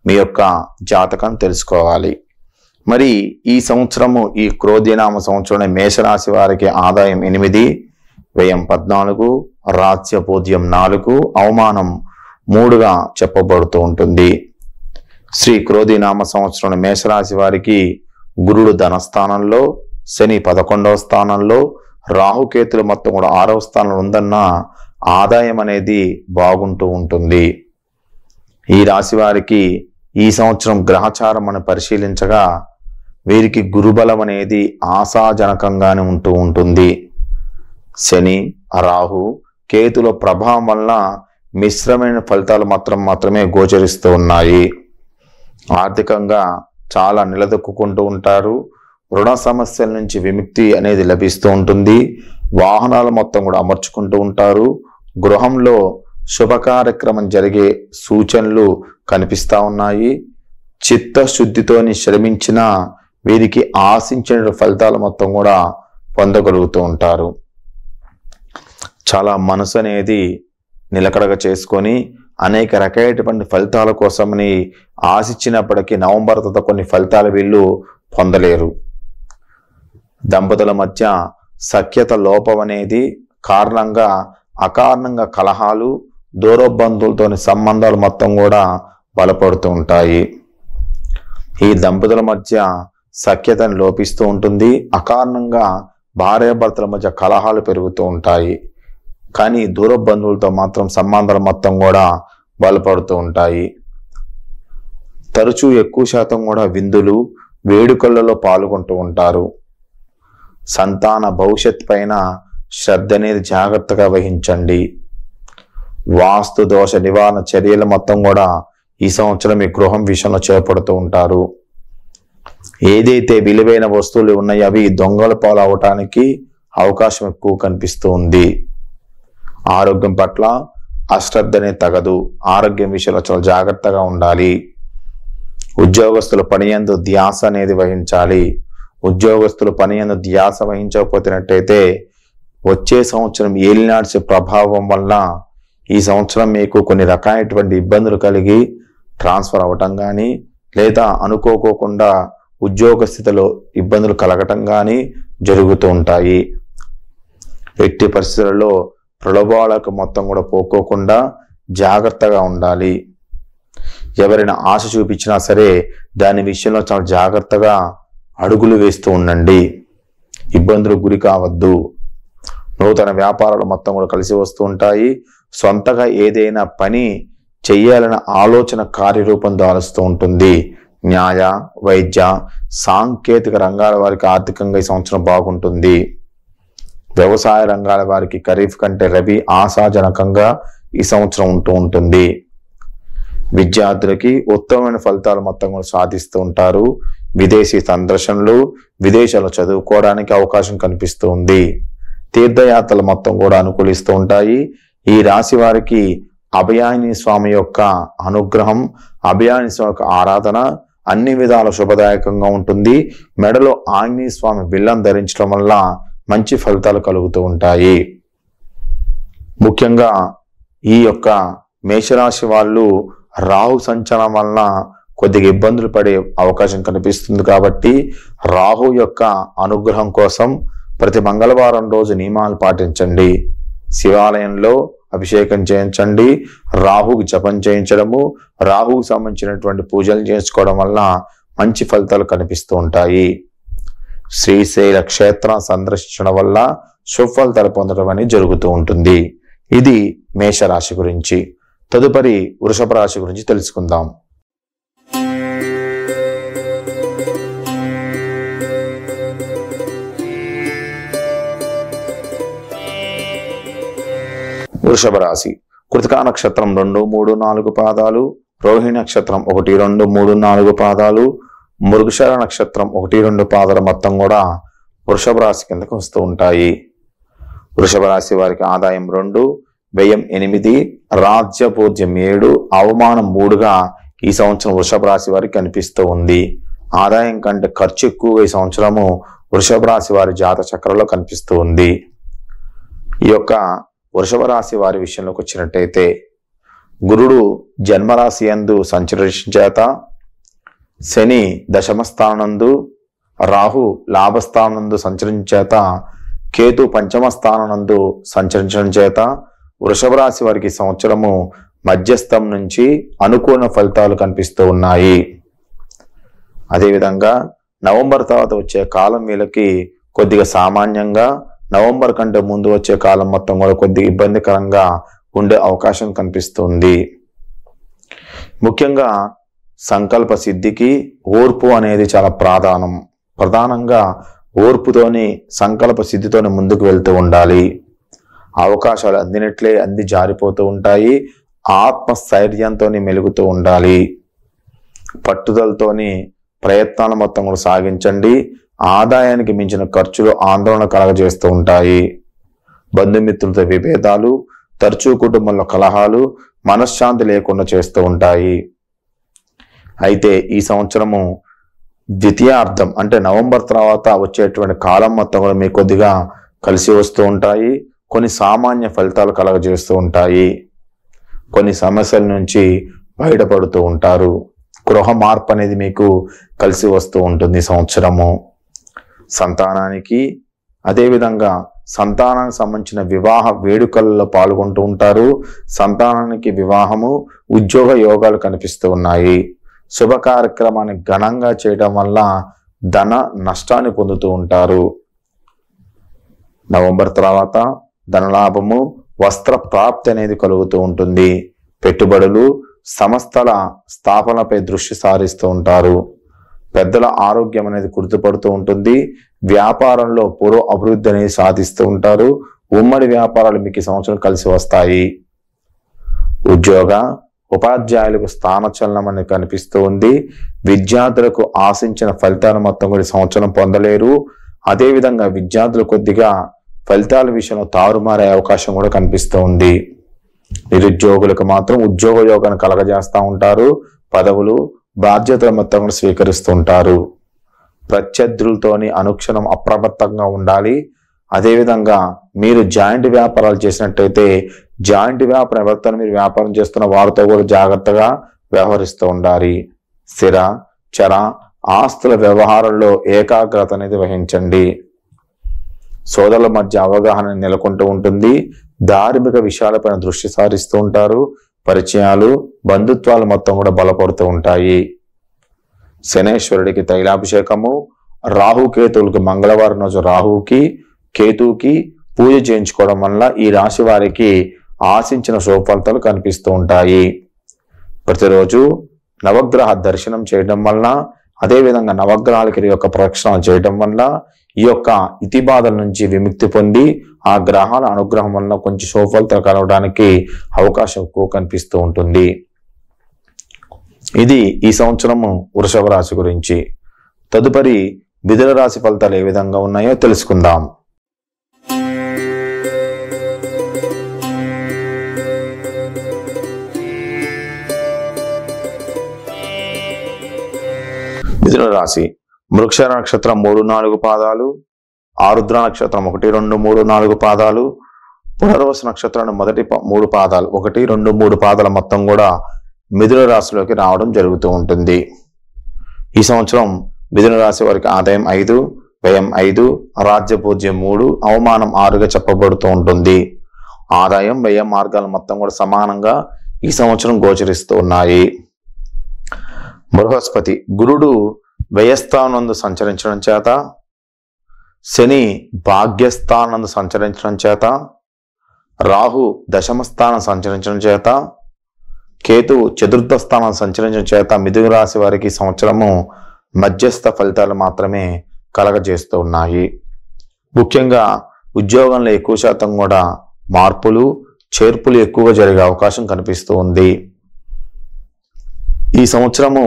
మీ యొక్క జాతకాన్ని తెలుసుకోవాలి. మరి ఈ సంవత్సరము ఈ క్రోధినామ సంవత్సరం మేషరాశి వారికి ఆదాయం 8, వ్యయం 14, రాజ్యపూజ్యం 4, అవమానం 3గా చెప్పబడుతూ ఉంటుంది. శ్రీ క్రోధినామ సంవత్సరం మేషరాశి వారికి గురుడు ధనస్థానంలో, శని 11వ స్థానంలో, రాహుకేతులు మొత్తం కూడా 6వ స్థానంలో ఉందన్న ఆదాయం అనేది బాగుంటూ ఉంటుంది. ఈ రాశి వారికి ఈ సంవత్సరం గ్రహచారం మనం పరిశీలించగా వీరికి గురుబలం అనేది ఆశాజనకంగానే ఉంటూ ఉంటుంది. శని, రాహు, కేతుల ప్రభావం వల్ల మిశ్రమైన ఫలితాలు మాత్రమే గోచరిస్తూ ఉన్నాయి. ఆర్థికంగా చాలా నిలదొక్కుంటూ ఉంటారు. రుణ సమస్యల నుంచి విముక్తి అనేది లభిస్తూ ఉంటుంది. వాహనాలు మొత్తం కూడా అమర్చుకుంటూ ఉంటారు. గృహంలో శుభ కార్యక్రమం జరిగే సూచనలు కనిపిస్తూ ఉన్నాయి. చిత్తశుద్ధితోని శ్రమించిన వీరికి ఆశించిన ఫలితాలు మొత్తం కూడా పొందగలుగుతూ ఉంటారు. చాలా మనసు అనేది నిలకడగా చేసుకొని అనేక రకమైనటువంటి ఫలితాల కోసమని ఆశించినప్పటికీ నవంబర్ తర్వాత కొన్ని ఫలితాలు వీళ్ళు పొందలేరు. దంపతుల మధ్య సఖ్యత లోపం అనేది కారణంగా అకారణంగా కలహాలు, దూరబంధువులతోని సంబంధాలు మొత్తం కూడా బలపడుతూ ఉంటాయి. ఈ దంపతుల మధ్య సఖ్యతను లోపిస్తూ ఉంటుంది. అకారణంగా భార్యాభర్తల మధ్య కలహాలు పెరుగుతూ ఉంటాయి. కానీ దూర బంధువులతో మాత్రం సంబంధాలు మొత్తం కూడా బలపడుతూ ఉంటాయి. తరచూ ఎక్కువ శాతం కూడా విందులు, వేడుకలలో పాల్గొంటూ ఉంటారు. సంతాన భవిష్యత్ పైన శ్రద్ధ అనేది జాగ్రత్తగా వహించండి. వాస్తు దోష నివారణ చర్యలు మొత్తం కూడా ఈ సంవత్సరం మీ గృహం విషయంలో చేపడుతూ ఉంటారు. ఏదైతే విలువైన వస్తువులు ఉన్నాయో అవి దొంగల పాలు అవటానికి అవకాశం ఎక్కువ కనిపిస్తూ ఉంది. ఆరోగ్యం పట్ల అశ్రద్ధ అనేది తగదు. ఆరోగ్యం విషయంలో చాలా జాగ్రత్తగా ఉండాలి. ఉద్యోగస్తుల పనియందు ధ్యాస అనేది వహించాలి. ఉద్యోగస్తులు పనియందు ధ్యాస వహించకపోతున్నట్టయితే వచ్చే సంవత్సరం ఏలినాడ్చే ప్రభావం వల్ల ఈ సంవత్సరం మీకు కొన్ని రకాలైనటువంటి ఇబ్బందులు కలిగి ట్రాన్స్ఫర్ అవ్వటం కానీ లేదా అనుకోకుండా ఉద్యోగ స్థితిలో ఇబ్బందులు కలగటం కానీ జరుగుతూ ఉంటాయి. ఎట్టి పరిస్థితులలో ప్రలోభాలకు మొత్తం కూడా పోకోకుండా జాగ్రత్తగా ఉండాలి. ఎవరైనా ఆశ చూపించినా సరే దాని విషయంలో చాలా జాగ్రత్తగా అడుగులు వేస్తూ ఉండండి. ఇబ్బందులకు గురి కావద్దు. నూతన వ్యాపారాలు మొత్తం కూడా కలిసి వస్తూ ఉంటాయి. సొంతగా ఏదైనా పని చెయ్యాలన్న ఆలోచన కార్యరూపం దాలుస్తూ ఉంటుంది. న్యాయ, వైద్య, సాంకేతిక రంగాల వారికి ఆర్థికంగా ఈ సంవత్సరం బాగుంటుంది. వ్యవసాయ రంగాల వారికి ఖరీఫ్ కంటే రబీ ఆశాజనకంగా ఈ సంవత్సరం ఉంటూ ఉంటుంది. విద్యార్థులకి ఉత్తమమైన ఫలితాలు మొత్తం కూడా సాధిస్తూ ఉంటారు. విదేశీ సందర్శనలు, విదేశాల్లో చదువుకోవడానికి అవకాశం కనిపిస్తూ ఉంది. తీర్థయాత్రలు మొత్తం కూడా అనుకూలిస్తూ ఉంటాయి. ఈ రాశి వారికి అభయాంజనేయ స్వామి యొక్క అనుగ్రహం, అభయాంజనేయ స్వామి యొక్క ఆరాధన అన్ని విధాల శుభదాయకంగా ఉంటుంది. మెడలో ఆంజనేయ స్వామి బిల్లం ధరించడం వల్ల మంచి ఫలితాలు కలుగుతూ ఉంటాయి. ముఖ్యంగా ఈ యొక్క మేషరాశి వాళ్ళు రాహు సంచారం వలన కొద్దిగా ఇబ్బందులు పడే అవకాశం కనిపిస్తుంది. కాబట్టి రాహు యొక్క అనుగ్రహం కోసం ప్రతి మంగళవారం రోజు నియమాలు పాటించండి. శివాలయంలో అభిషేకం చేయించండి. రాహుకి జపం చేయించడము, రాహుకు సంబంధించినటువంటి పూజలు చేసుకోవడం వల్ల మంచి ఫలితాలు కనిపిస్తూ ఉంటాయి. శ్రీశైల క్షేత్ర సందర్శించడం వల్ల శుభఫలితాలు పొందడం అనేది జరుగుతూ ఉంటుంది. ఇది మేషరాశి గురించి. తదుపరి వృషభ రాశి గురించి తెలుసుకుందాం. వృషభ రాశి కృతికా నక్షత్రం 2, 3, 4 పాదాలు, రోహిణి నక్షత్రం 1, 2, 3, 4 పాదాలు, మృగశిర నక్షత్రం 1, 2 పాదాలు మొత్తం కూడా వృషభ రాశి కిందకు వస్తూ ఉంటాయి. వృషభ రాశి వారికి ఆదాయం 2, వ్యయం 8, రాజ్యపూజ్యం 7, అవమానం 3గా ఈ సంవత్సరం వృషభ రాశి వారికి కనిపిస్తూ ఉంది. ఆదాయం కంటే ఖర్చు ఎక్కువగా ఈ సంవత్సరము వృషభ రాశి వారి జాతక చక్రంలో కనిపిస్తూ ఉంది. ఈ యొక్క వృషభ రాశి వారి విషయంలోకి వచ్చినట్టయితే గురుడు జన్మరాశి యందు సంచరించడం చేత, శని దశమ స్థానందు, రాహు లాభస్థానందు సంచరించడం చేత, కేతు పంచమ స్థానందు సంచరించడం చేత వృషభ రాశి వారికి సంవత్సరము మధ్యస్థం నుంచి అనుకూల ఫలితాలు కనిపిస్తూ ఉన్నాయి. అదేవిధంగా నవంబర్ తర్వాత వచ్చే కాలం వీళ్ళకి కొద్దిగా సామాన్యంగా, నవంబర్ కంటే ముందు వచ్చే కాలం మొత్తం కూడా కొద్దిగా ఇబ్బందికరంగా ఉండే అవకాశం కనిపిస్తుంది. ముఖ్యంగా సంకల్ప సిద్ధికి ఓర్పు అనేది చాలా ప్రధానంగా ఓర్పుతోని సంకల్ప సిద్ధితోని ముందుకు వెళ్తూ ఉండాలి. అవకాశాలు అందినట్లే అంది జారిపోతూ ఉంటాయి. ఆత్మస్థైర్యంతో మెలుగుతూ ఉండాలి. పట్టుదలతోని ప్రయత్నాలు మొత్తం కూడా సాగించండి. ఆదాయానికి మించిన ఖర్చులు ఆందోళన కలగజేస్తూ ఉంటాయి. బంధుమిత్రులతో విభేదాలు, తరచూ కుటుంబంలో కలహాలు, మనశ్శాంతి లేకుండా చేస్తూ ఉంటాయి. అయితే ఈ సంవత్సరము ద్వితీయార్థం అంటే నవంబర్ తర్వాత వచ్చేటువంటి కాలం మొత్తం కూడా మీకు కొద్దిగా కలిసి వస్తూ ఉంటాయి. కొన్ని సామాన్య ఫలితాలు కలగజేస్తూ ఉంటాయి. కొన్ని సమస్యల నుంచి బయటపడుతూ ఉంటారు. గృహ మార్పు అనేది మీకు కలిసి వస్తూ ఉంటుంది ఈ సంవత్సరము. సంతానానికి, అదేవిధంగా సంతానానికి సంబంధించిన వివాహ వేడుకల్లో పాల్గొంటూ ఉంటారు. సంతానానికి వివాహము, ఉద్యోగ యోగాలు కనిపిస్తూ ఉన్నాయి. శుభ కార్యక్రమాన్ని ఘనంగా చేయడం వల్ల ధన నష్టాన్ని పొందుతూ ఉంటారు. నవంబర్ తర్వాత ధనలాభము, వస్త్ర ప్రాప్తి అనేది కలుగుతూ ఉంటుంది. పెట్టుబడులు, సంస్థల స్థాపనపై దృష్టి సారిస్తూ ఉంటారు. పెద్దల ఆరోగ్యం అనేది గుర్తుపడుతూ ఉంటుంది. వ్యాపారంలో పూర్వ అభివృద్ధి అనేది సాధిస్తూ ఉంటారు. ఉమ్మడి వ్యాపారాలు మీకు ఈ సంవత్సరం కలిసి వస్తాయి. ఉద్యోగ ఉపాధ్యాయులకు స్థానచలనం అనేది కనిపిస్తూ ఉంది. విద్యార్థులకు ఆశించిన ఫలితాలు మొత్తం కూడా సంవత్సరం పొందలేరు. అదేవిధంగా విద్యార్థులు కొద్దిగా ఫలితాల విషయంలో తారుమారే అవకాశం కూడా కనిపిస్తూ ఉంది. నిరుద్యోగులకు మాత్రం ఉద్యోగ యోగాన్ని కలగజేస్తూ ఉంటారు. పదవులు, బాధ్యతలు మొత్తం కూడా స్వీకరిస్తూ ఉంటారు. ప్రత్యర్థులతోని అనుక్షణం అప్రమత్తంగా ఉండాలి. అదేవిధంగా మీరు జాయింట్ వ్యాపారాలు చేసినట్టయితే జాయింట్ వ్యాపారం ఎవరితో మీరు వ్యాపారం చేస్తున్న వారితో కూడా జాగ్రత్తగా వ్యవహరిస్తూ ఉండాలి. స్థిర చర ఆస్తుల వ్యవహారంలో ఏకాగ్రత అనేది వహించండి. సోదరుల మధ్య అవగాహన నెలకొంటూ ఉంటుంది. ధార్మిక విషయాలపైన దృష్టి సారిస్తూ ఉంటారు. పరిచయాలు, బంధుత్వాలు మొత్తం కూడా బలపడుతూ ఉంటాయి. శనేశ్వరుడికి తైలాభిషేకము, రాహుకేతువులకు మంగళవారం రోజు రాహుకి, కేతువుకి పూజ చేయించుకోవడం వల్ల ఈ రాశి వారికి ఆశించిన శుభఫలితాలు కనిపిస్తూ ఉంటాయి. ప్రతిరోజు నవగ్రహ దర్శనం చేయడం వల్ల, అదేవిధంగా నవగ్రహాలకి యొక్క ప్రదక్షిణ చేయడం వల్ల ఈ యొక్క ఇతి బాధల నుంచి విముక్తి పొంది ఆ గ్రహాల అనుగ్రహం వల్ల కొంచెం శుభఫలితాలు కలగడానికి అవకాశం ఎక్కువ కనిపిస్తూ ఉంటుంది. ఇది ఈ సంవత్సరము వృషభ రాశి గురించి. తదుపరి మిథున రాశి ఫలితాలు ఏ విధంగా ఉన్నాయో తెలుసుకుందాం. మిథున రాశి మృగశిర నక్షత్రం 3, 4 పాదాలు, ఆరుద్ర నక్షత్రం 1, 2, 3, 4 పాదాలు, పునర్వసు నక్షత్రాన్ని మొదటి 3 పాదాలు 1, 2, 3 పాదాల మొత్తం కూడా మిథున రాశిలోకి రావడం జరుగుతూ ఉంటుంది. ఈ సంవత్సరం మిథున రాశి వారికి ఆదాయం 5, వ్యయం 5, రాజ్యపూజ్యం 3, అవమానం 6గా చెప్పబడుతూ ఉంటుంది. ఆదాయం వ్యయ మార్గాలు మొత్తం కూడా సమానంగా ఈ సంవత్సరం గోచరిస్తూ ఉన్నాయి. బృహస్పతి గురుడు వ్యయస్థానందు సంచరించడం చేత, శని భాగ్యస్థానందు సంచరించడం చేత, రాహు దశమ స్థానం సంచరించడం చేత, కేతు చతుర్థ స్థానం సంచరించడం చేత మిథున రాశి వారికి సంవత్సరము మధ్యస్థ ఫలితాలు మాత్రమే కలగజేస్తూ ఉన్నాయి. ముఖ్యంగా ఉద్యోగంలో ఎక్కువ శాతం కూడా మార్పులు చేర్పులు ఎక్కువగా జరిగే అవకాశం కనిపిస్తూ ఉంది. ఈ సంవత్సరము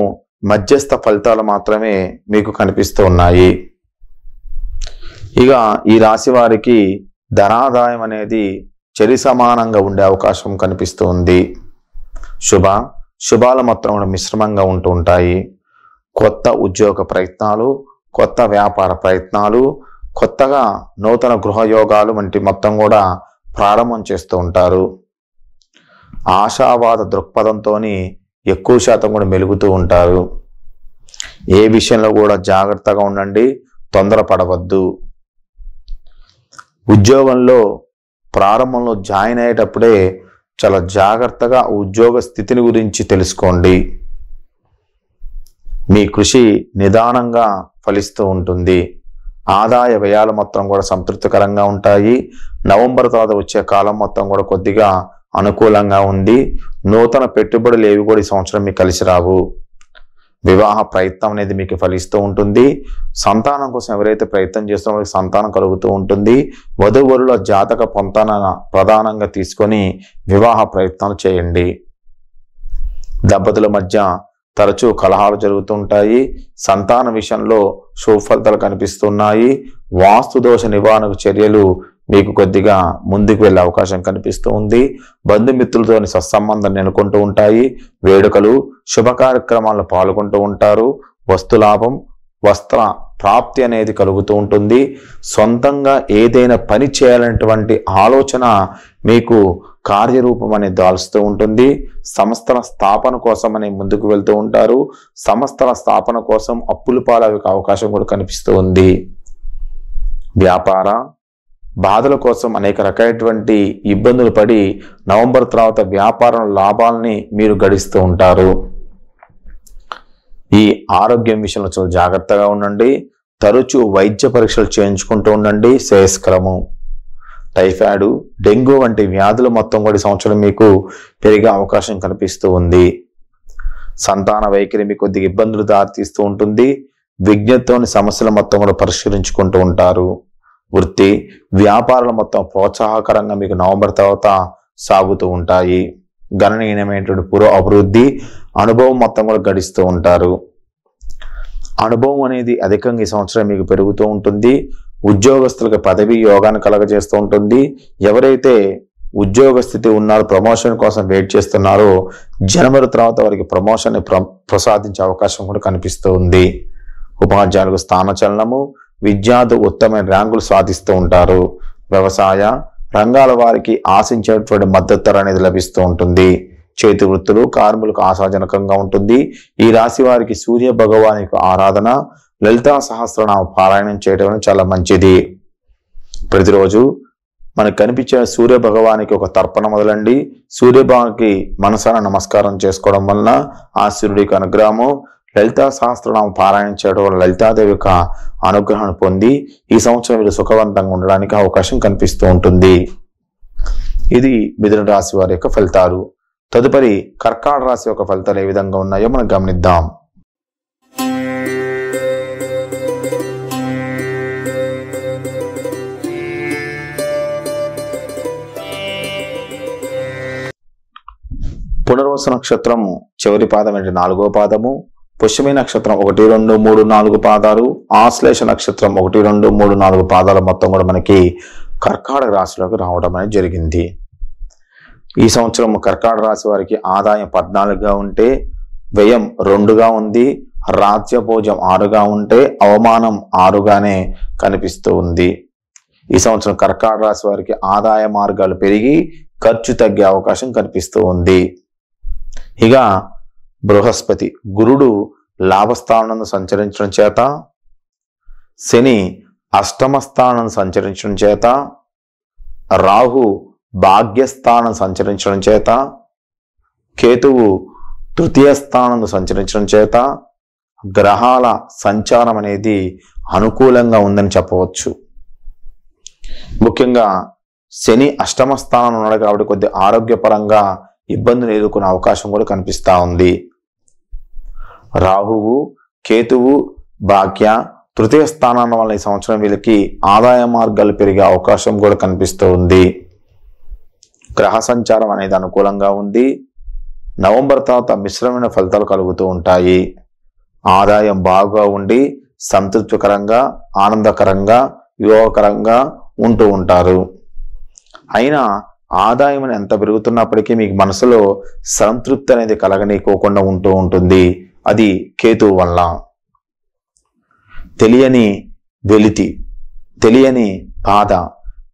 మధ్యస్థ ఫలితాలు మాత్రమే మీకు కనిపిస్తూ ఉన్నాయి. ఇక ఈ రాశి వారికి ధనాదాయం అనేది చరి సమానంగా ఉండే అవకాశం కనిపిస్తూ ఉంది. శుభాలు మొత్తం కూడా మిశ్రమంగా ఉంటూ ఉంటాయి. కొత్త ఉద్యోగ ప్రయత్నాలు, కొత్త వ్యాపార ప్రయత్నాలు, కొత్తగా నూతన గృహయోగాలు వంటి మొత్తం కూడా ప్రారంభం చేస్తూ ఉంటారు. ఆశావాద దృక్పథంతో ఎక్కువ శాతం కూడా మెలుగుతూ ఉంటారు. ఏ విషయంలో కూడా జాగ్రత్తగా ఉండండి, తొందరపడవద్దు. ఉద్యోగంలో ప్రారంభంలో జాయిన్ అయ్యేటప్పుడే చాలా జాగ్రత్తగా ఉద్యోగ స్థితిని గురించి తెలుసుకోండి. మీ కృషి నిదానంగా ఫలిస్తూ ఉంటుంది. ఆదాయ వ్యయాలు మొత్తం కూడా సంతృప్తికరంగా ఉంటాయి. నవంబర్ తర్వాత వచ్చే కాలం మొత్తం కూడా కొద్దిగా అనుకూలంగా ఉంది. నూతన పెట్టుబడులు ఏవి కూడా ఈ సంవత్సరం మీకు కలిసి రావు. వివాహ ప్రయత్నం అనేది మీకు ఫలిస్తూ ఉంటుంది. సంతానం కోసం ఎవరైతే ప్రయత్నం చేస్తున్నారో సంతానం కలుగుతూ ఉంటుంది. వధూవరుల జాతక పొంతన ప్రధానంగా తీసుకొని వివాహ ప్రయత్నాలు చేయండి. దంపతుల మధ్య తరచూ కలహాలు జరుగుతుంటాయి. సంతాన విషయంలో శుభఫలితాలు కనిపిస్తున్నాయి. వాస్తు దోష నివారణకు చర్యలు మీకు కొద్దిగా ముందుకు వెళ్ళే అవకాశం కనిపిస్తూ ఉంది. బంధుమిత్రులతోని సత్సంబంధం నెలకొంటూ ఉంటాయి. వేడుకలు శుభ కార్యక్రమాల్లో పాల్గొంటూ ఉంటారు. వస్తులాభం వస్త్ర ప్రాప్తి అనేది కలుగుతూ ఉంటుంది. సొంతంగా ఏదైనా పని చేయాలనేటువంటి ఆలోచన మీకు కార్యరూపం అనేది దాల్స్తూ ఉంటుంది. సంస్థల స్థాపన కోసం అని ముందుకు వెళ్తూ ఉంటారు. సంస్థల స్థాపన కోసం అప్పులు పాలయ్యే అవకాశం కూడా కనిపిస్తూ ఉంది. వ్యాపార బాధల కోసం అనేక రకాలైనటువంటి ఇబ్బందులు పడి నవంబర్ తర్వాత వ్యాపారం లాభాలని మీరు గడిస్తూ ఉంటారు. ఈ ఆరోగ్యం విషయంలో చాలా జాగ్రత్తగా ఉండండి. తరచూ వైద్య పరీక్షలు చేయించుకుంటూ ఉండండి, శ్రేయస్కరము. టైఫాయిడ్, డెంగ్యూ వంటి వ్యాధులు మొత్తం కూడా సంవత్సరం మీకు పెరిగే అవకాశం కనిపిస్తూ ఉంది. సంతాన వైఖరి మీకు కొద్దిగా ఇబ్బందులు దారితీస్తూ ఉంటుంది. విజ్ఞతోని సమస్యలు మొత్తం కూడా పరిష్కరించుకుంటూ ఉంటారు. వృత్తి వ్యాపారాలు మొత్తం ప్రోత్సాహకరంగా మీకు నవంబర్ తర్వాత సాగుతూ ఉంటాయి. గణనీయమైనటువంటి పురో అభివృద్ధి అనుభవం మొత్తం కూడా గడిస్తూ ఉంటారు. అనుభవం అనేది అధికంగా ఈ సంవత్సరం మీకు పెరుగుతూ ఉంటుంది. ఉద్యోగస్తులకు పదవి యోగాన్ని కలగజేస్తూ ఉంటుంది. ఎవరైతే ఉద్యోగ స్థితి ఉన్నారో ప్రమోషన్ కోసం వెయిట్ చేస్తున్నారో జనవరి తర్వాత వారికి ప్రమోషన్ ప్రసాదించే అవకాశం కూడా కనిపిస్తూ ఉంది. ఉపాధ్యాయులకు స్థానచలనము, విద్యార్థులు ఉత్తమమైన ర్యాంకులు సాధిస్తూ ఉంటారు. వ్యవసాయ రంగాల వారికి ఆశించేటువంటి మద్దతు ధర అనేది లభిస్తూ ఉంటుంది. చేతి వృత్తులు కార్మికులకు ఆశాజనకంగా ఉంటుంది. ఈ రాశి వారికి సూర్య భగవాన్ యొక్క ఆరాధన, లలితా సహస్రనామ పారాయణం చేయడం చాలా మంచిది. ప్రతిరోజు మనకు కనిపించే సూర్య భగవానికి ఒక తర్పణ మొదలండి. సూర్యభగవానికి మనసాన నమస్కారం చేసుకోవడం వలన ఆ సూర్యుడికి అనుగ్రహము, లలితా సహస్రనామ పారాయణం చేయడం వల్ల లలితాదేవి యొక్క అనుగ్రహాన్ని పొంది ఈ సంవత్సరం వీళ్ళు సుఖవంతంగా ఉండడానికి అవకాశం కనిపిస్తూ ఉంటుంది. ఇది మిథున రాశి వారి యొక్క ఫలితాలు. తదుపరి కర్కాటక రాశి యొక్క ఫలితాలు ఏ విధంగా ఉన్నాయో మనం గమనిద్దాం. పునర్వసు నక్షత్రం చివరి పాదం అంటే 4వ పాదము, పుష్యమి నక్షత్రం 1, 2, 3, 4 పాదాలు, ఆశ్లేష నక్షత్రం 1, 2, 3, 4 పాదాలు మొత్తం కూడా మనకి కర్కాటక రాశిలోకి రావడం అనేది జరిగింది. ఈ సంవత్సరం కర్కాటక రాశి వారికి ఆదాయం 14గా ఉంటే వ్యయం 2గా ఉంది. రాజ్యభోజం 6గా ఉంటే అవమానం 6గానే కనిపిస్తూ ఉంది. ఈ సంవత్సరం కర్కాటక రాశి వారికి ఆదాయ మార్గాలు పెరిగి ఖర్చు తగ్గే అవకాశం కనిపిస్తూ ఉంది. ఇక బృహస్పతి గురుడు లాభస్థానం సంచరించడం చేత, శని అష్టమ స్థానం సంచరించడం చేత, రాహు భాగ్యస్థానం సంచరించడం చేత, కేతువు తృతీయ స్థానం సంచరించడం చేత గ్రహాల సంచారం అనేది అనుకూలంగా ఉందని చెప్పవచ్చు. ముఖ్యంగా శని అష్టమ స్థానం ఉన్నాడు కాబట్టి కొద్ది ఆరోగ్యపరంగా ఇబ్బందులు ఎదుర్కొనే అవకాశం కూడా కనిపిస్తూ ఉంది. రాహువు కేతువు భాగ్య తృతీయ స్థానాల వల్ల ఈ సంవత్సరం వీళ్ళకి ఆదాయ మార్గాలు పెరిగే అవకాశం కూడా కనిపిస్తూ ఉంది. గ్రహ సంచారం అనేది అనుకూలంగా ఉంది. నవంబర్ తర్వాత మిశ్రమైన ఫలితాలు కలుగుతూ ఉంటాయి. ఆదాయం బాగా ఉండి సంతృప్తికరంగా ఆనందకరంగా యోగకరంగా ఉంటూ ఉంటారు. అయినా ఆదాయం ఎంత పెరుగుతున్నప్పటికీ మీకు మనసులో సంతృప్తి అనేది కలగనీకోకుండా ఉంటూ ఉంటుంది. అది కేతువు వల్ల. తెలియని వెలితి, తెలియని బాధ,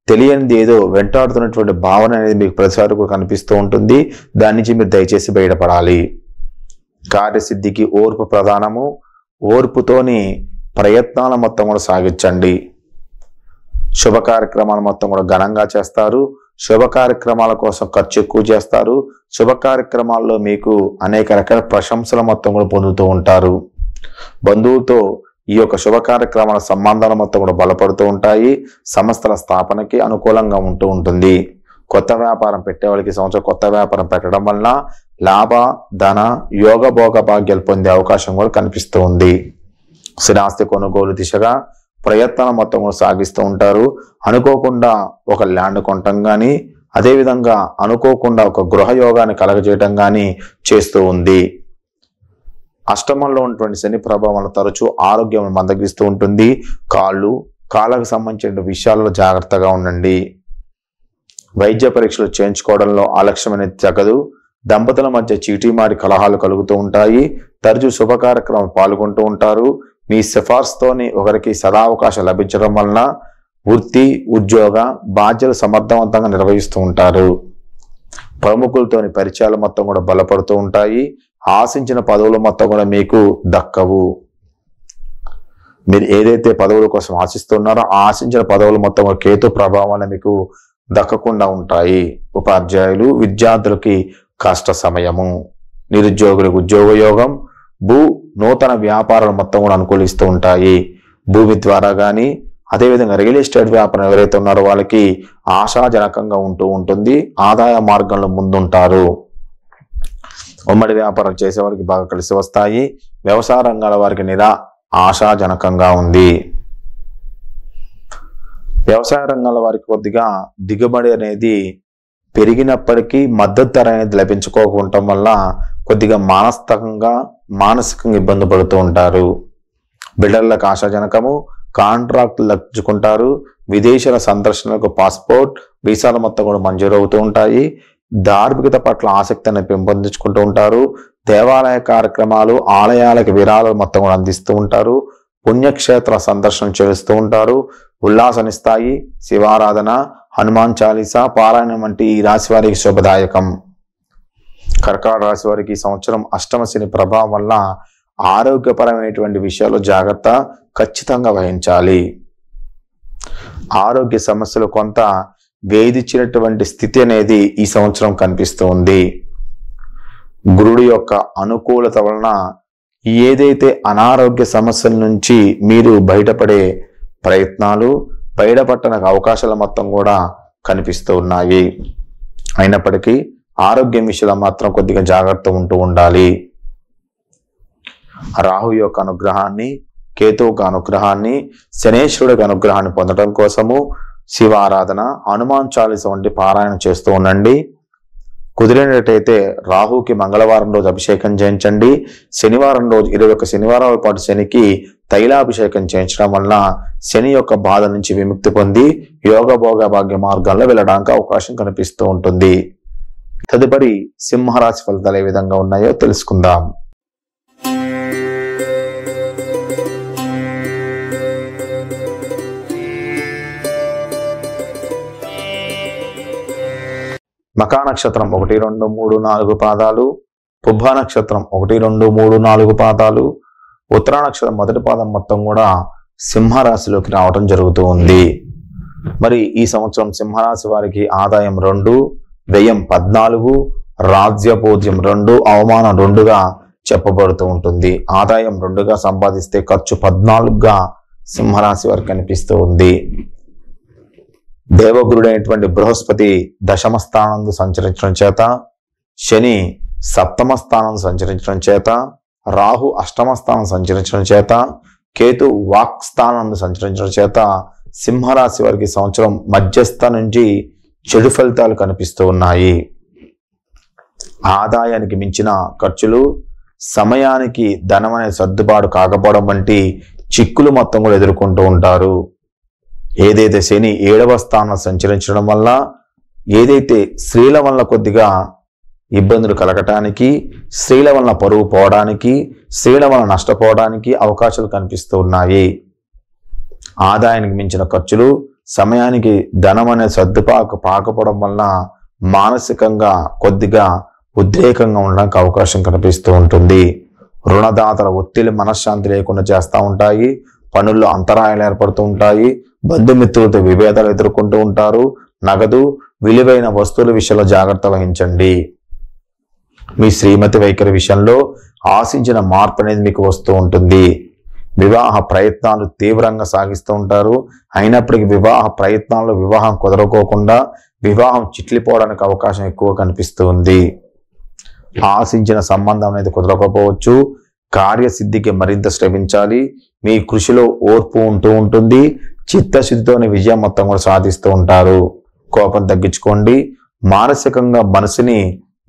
తెలియనిది ఏదో వెంటాడుతున్నటువంటి భావన అనేది మీకు ప్రతిసారి కూడా కనిపిస్తూ ఉంటుంది. దాని నుంచి మీరు దయచేసి బయటపడాలి. కార్యసిద్ధికి ఓర్పు ప్రధానము. ఓర్పుతోని ప్రయత్నాల మొత్తం కూడా సాగించండి. శుభ కార్యక్రమాల మొత్తం కూడా ఘనంగా చేస్తారు. శుభ కార్యక్రమాల కోసం ఖర్చు ఎక్కువ చేస్తారు. శుభ కార్యక్రమాల్లో మీకు అనేక రకాల ప్రశంసల మొత్తం కూడా పొందుతూ ఉంటారు. బంధువులతో ఈ యొక్క శుభ కార్యక్రమాల సంబంధాల మొత్తం కూడా బలపడుతూ ఉంటాయి. సంస్థల స్థాపనకి అనుకూలంగా ఉంటూ ఉంటుంది. కొత్త వ్యాపారం పెట్టే వాళ్ళకి సంవత్సరం కొత్త వ్యాపారం పెట్టడం వల్ల లాభ ధన యోగ భోగ భాగ్యాలు పొందే అవకాశం కూడా కనిపిస్తూ ఉంది. స్థిరాస్తి కొనుగోలు దిశగా ప్రయత్నాలు మొత్తం కూడా సాగిస్తూ ఉంటారు. అనుకోకుండా ఒక ల్యాండ్ కొనటం కానీ, అదేవిధంగా అనుకోకుండా ఒక గృహ యోగాన్ని కలగజేయటం కానీ చేస్తూ ఉంది. అష్టమంలో ఉన్నటువంటి శని ప్రభావం వల్ల తరచూ ఆరోగ్యం మందగిస్తూ ఉంటుంది. కాళ్ళకు సంబంధించిన విషయాల్లో జాగ్రత్తగా ఉండండి. వైద్య పరీక్షలు చేయించుకోవడంలో ఆలస్యం అనేది తగదు. దంపతుల మధ్య చీటీమారి కలహాలు కలుగుతూ ఉంటాయి. తరచూ శుభ కార్యక్రమం పాల్గొంటూ ఉంటారు. మీ సిఫార్సుతోని ఒకరికి సదావకాశం లభించడం వలన వృత్తి ఉద్యోగ బాధ్యతలు సమర్థవంతంగా నిర్వహిస్తూ ఉంటారు. ప్రముఖులతోని పరిచయాలు మొత్తం కూడా బలపడుతూ ఉంటాయి. ఆశించిన పదవులు మొత్తం కూడా మీకు దక్కవు. మీరు ఏదైతే పదవుల కోసం ఆశిస్తున్నారో ఆశించిన పదవులు మొత్తం కూడా కేతు ప్రభావం వల్ల మీకు దక్కకుండా ఉంటాయి. ఉపాధ్యాయులు విద్యార్థులకి కష్ట సమయము. నిరుద్యోగులకు ఉద్యోగ యోగం. నూతన వ్యాపారాలు మొత్తం కూడా అనుకూలిస్తూ ఉంటాయి. భూమి ద్వారా కానీ అదేవిధంగా రియల్ ఎస్టేట్ వ్యాపారం ఎవరైతే ఉన్నారో వాళ్ళకి ఆశాజనకంగా ఉంటూ ఉంటుంది. ఆదాయ మార్గంలో ముందుంటారు. ఉమ్మడి వ్యాపారం చేసే వారికి బాగా కలిసి వస్తాయి. వ్యవసాయ రంగాల వారికి ఆశాజనకంగా ఉంది. వ్యవసాయ రంగాల వారికి కొద్దిగా దిగుబడి అనేది పెరిగినప్పటికీ మద్దతు ధర అనేది లభించుకోకపోవటం వల్ల కొద్దిగా మానసికంగా ఇబ్బంది పడుతూ ఉంటారు. బిల్డర్లకు ఆశాజనకము. కాంట్రాక్టులు దక్కించుకుంటారు. విదేశాల సందర్శనలకు పాస్పోర్ట్ వీసాలు మొత్తం కూడా మంజూరు అవుతూ ఉంటాయి. ధార్మికత పట్ల ఆసక్తిని పెంపొందించుకుంటూ ఉంటారు. దేవాలయ కార్యక్రమాలు ఆలయాలకు విరాళాలు మొత్తం కూడా అందిస్తూ ఉంటారు. పుణ్యక్షేత్ర సందర్శనం చేస్తూ ఉంటారు. ఉల్లాసనిస్తాయి. శివారాధన హనుమాన్ చాలీసా పారాయణం వంటి ఈ రాశి వారికి శుభదాయకం. కర్కాటక రాశి వారికి ఈ సంవత్సరం అష్టమ శని ప్రభావం వల్ల ఆరోగ్యపరమైనటువంటి విషయాల్లో జాగ్రత్త ఖచ్చితంగా వహించాలి. ఆరోగ్య సమస్యలు కొంత వేధించినటువంటి స్థితి అనేది ఈ సంవత్సరం కనిపిస్తూ ఉంది. గురుడు యొక్క అనుకూలత వలన ఏదైతే అనారోగ్య సమస్యల నుంచి మీరు బయటపడే ప్రయత్నాలు బయటపడటానికి అవకాశాలు మొత్తం కూడా కనిపిస్తూ ఉన్నాయి. అయినప్పటికీ ఆరోగ్యం విషయంలో మాత్రం కొద్దిగా జాగ్రత్త ఉంటూ ఉండాలి. రాహు యొక్క అనుగ్రహాన్ని కేతువుకు అనుగ్రహాన్ని శనేశ్వరుడికి అనుగ్రహాన్ని పొందడం కోసము శివారాధన హనుమాన్ చాలీస వంటి పారాయణ చేస్తూ ఉండండి. కుదిరినట్టయితే రాహుకి మంగళవారం రోజు అభిషేకం చేయించండి. శనివారం రోజు 21 శనివారాల పాటు శనికి తైలాభిషేకం చేయించడం వల్ల శని యొక్క బాధ నుంచి విముక్తి పొంది యోగ భోగ భాగ్య మార్గాల్లో వెళ్ళడానికి అవకాశం కనిపిస్తూ ఉంటుంది. తదుపరి సింహరాశి ఫలితాలు ఏ విధంగా ఉన్నాయో తెలుసుకుందాం. మకా నక్షత్రం 1, 2, 3, 4 పాదాలు, పుబ్బ నక్షత్రం 1, 2, 3, 4 పాదాలు, ఉత్తర నక్షత్రం మొదటి పాదం మొత్తం కూడా సింహరాశిలోకి రావడం జరుగుతూ ఉంది. మరి ఈ సంవత్సరం సింహరాశి వారికి ఆదాయం 2, వ్యయం 14, రాజ్యపూజ్యం 2, అవమానం 2గా చెప్పబడుతూ ఉంటుంది. ఆదాయం 2గా సంపాదిస్తే ఖర్చు 14గా సింహరాశి వారికి కనిపిస్తూ ఉంది. దేవగురుడైనటువంటి బృహస్పతి దశమ స్థానంలో సంచరించడం చేత, శని సప్తమ స్థానం సంచరించడం చేత, రాహు అష్టమ స్థానం సంచరించడం చేత, కేతు వాక్ స్థానం సంచరించడం చేత సింహరాశి వారికి సంవత్సరం మధ్యస్థ నుంచి చెడు ఫలితాలు కనిపిస్తూ ఉన్నాయి. ఆదాయానికి మించిన ఖర్చులు, సమయానికి ధనం అనే సర్దుబాటు కాకపోవడం వంటి చిక్కులు మొత్తం కూడా ఎదుర్కొంటూ ఉంటారు. ఏదైతే శని 7వ స్థానం సంచరించడం వల్ల ఏదైతే స్త్రీల వల్ల కొద్దిగా ఇబ్బందులు కలగటానికి, స్త్రీల వల్ల పరువు పోవడానికి, స్త్రీల వల్ల నష్టపోవడానికి అవకాశాలు కనిపిస్తూ ఉన్నాయి. ఆదాయానికి మించిన ఖర్చులు, సమయానికి ధనం అనే పాకపోవడం వల్ల మానసికంగా కొద్దిగా ఉద్రేకంగా ఉండడానికి అవకాశం కనిపిస్తూ ఉంటుంది. రుణదాతల ఒత్తిడి మనశ్శాంతి లేకుండా చేస్తూ ఉంటాయి. పనుల్లో అంతరాయాలు ఏర్పడుతూ ఉంటాయి. బంధుమిత్రులతో విభేదాలు ఎదుర్కొంటూ ఉంటారు. నగదు, విలువైన వస్తువుల విషయంలో జాగ్రత్త వహించండి. మీ శ్రీమతి వైఖరి విషయంలో ఆశించిన మార్పు అనేది మీకు వస్తూ ఉంటుంది. వివాహ ప్రయత్నాలు తీవ్రంగా సాగిస్తూ ఉంటారు. అయినప్పటికీ వివాహ ప్రయత్నాల్లో వివాహం కుదరకోకుండా వివాహం చిట్లిపోవడానికి అవకాశం ఎక్కువ కనిపిస్తుంది. ఆశించిన సంబంధం అనేది కుదరకపోవచ్చు. కార్యసిద్ధికి మరింత శ్రమించాలి. మీ కృషిలో ఓర్పు ఉంటూ ఉంటుంది. చిత్తశుద్ధితోనే విజయం మొత్తం కూడా సాధిస్తూ ఉంటారు. కోపం తగ్గించుకోండి. మానసికంగా మనసుని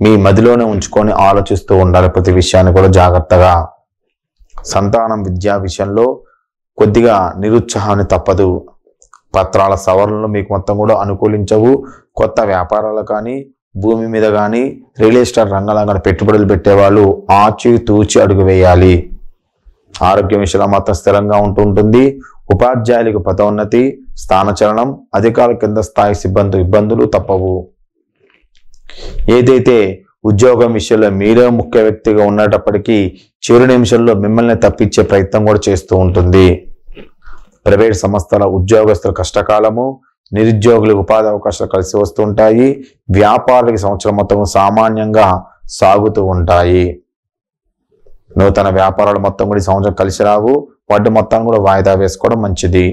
మీ మదిలోనే ఉంచుకొని ఆలోచిస్తూ ఉండాలి ప్రతి విషయాన్ని కూడా జాగ్రత్తగా. సంతానం విద్యా విషయంలో కొద్దిగా నిరుత్సాహాన్ని తప్పదు. పత్రాల సవరణలు మీకు మొత్తం కూడా అనుకూలించవు. కొత్త వ్యాపారాలు కానీ, భూమి మీద కానీ, రియల్ ఎస్టేట్ రంగంలో కానీ పెట్టుబడులు పెట్టేవాళ్ళు ఆచి తూచి అడుగు వేయాలి. ఆరోగ్యం విషయంలో మాత్రం స్థిరంగా ఉంటుంది. ఉపాధ్యాయులకు పదోన్నతి, స్థానచలనం, అధికారుల కింద స్థాయి సిబ్బంది ఇబ్బందులు తప్పవు. ఏదైతే ఉద్యోగం విషయంలో మీరే ముఖ్య వ్యక్తిగా ఉన్నప్పటికీ చివరి నిమిషంలో మిమ్మల్ని తప్పించే ప్రయత్నం కూడా చేస్తూ ఉంటుంది. ప్రైవేట్ సంస్థల ఉద్యోగస్తుల కష్టకాలము, నిరుద్యోగులకు ఉపాధి అవకాశాలు కలిసి వస్తూ ఉంటాయి. వ్యాపారులకి సంవత్సరం మొత్తం సామాన్యంగా సాగుతూ ఉంటాయి. నూతన వ్యాపారాలు మొత్తం కూడా ఈ సంవత్సరం కలిసి రావు. వాటి మొత్తాన్ని కూడా వాయిదా వేసుకోవడం మంచిది.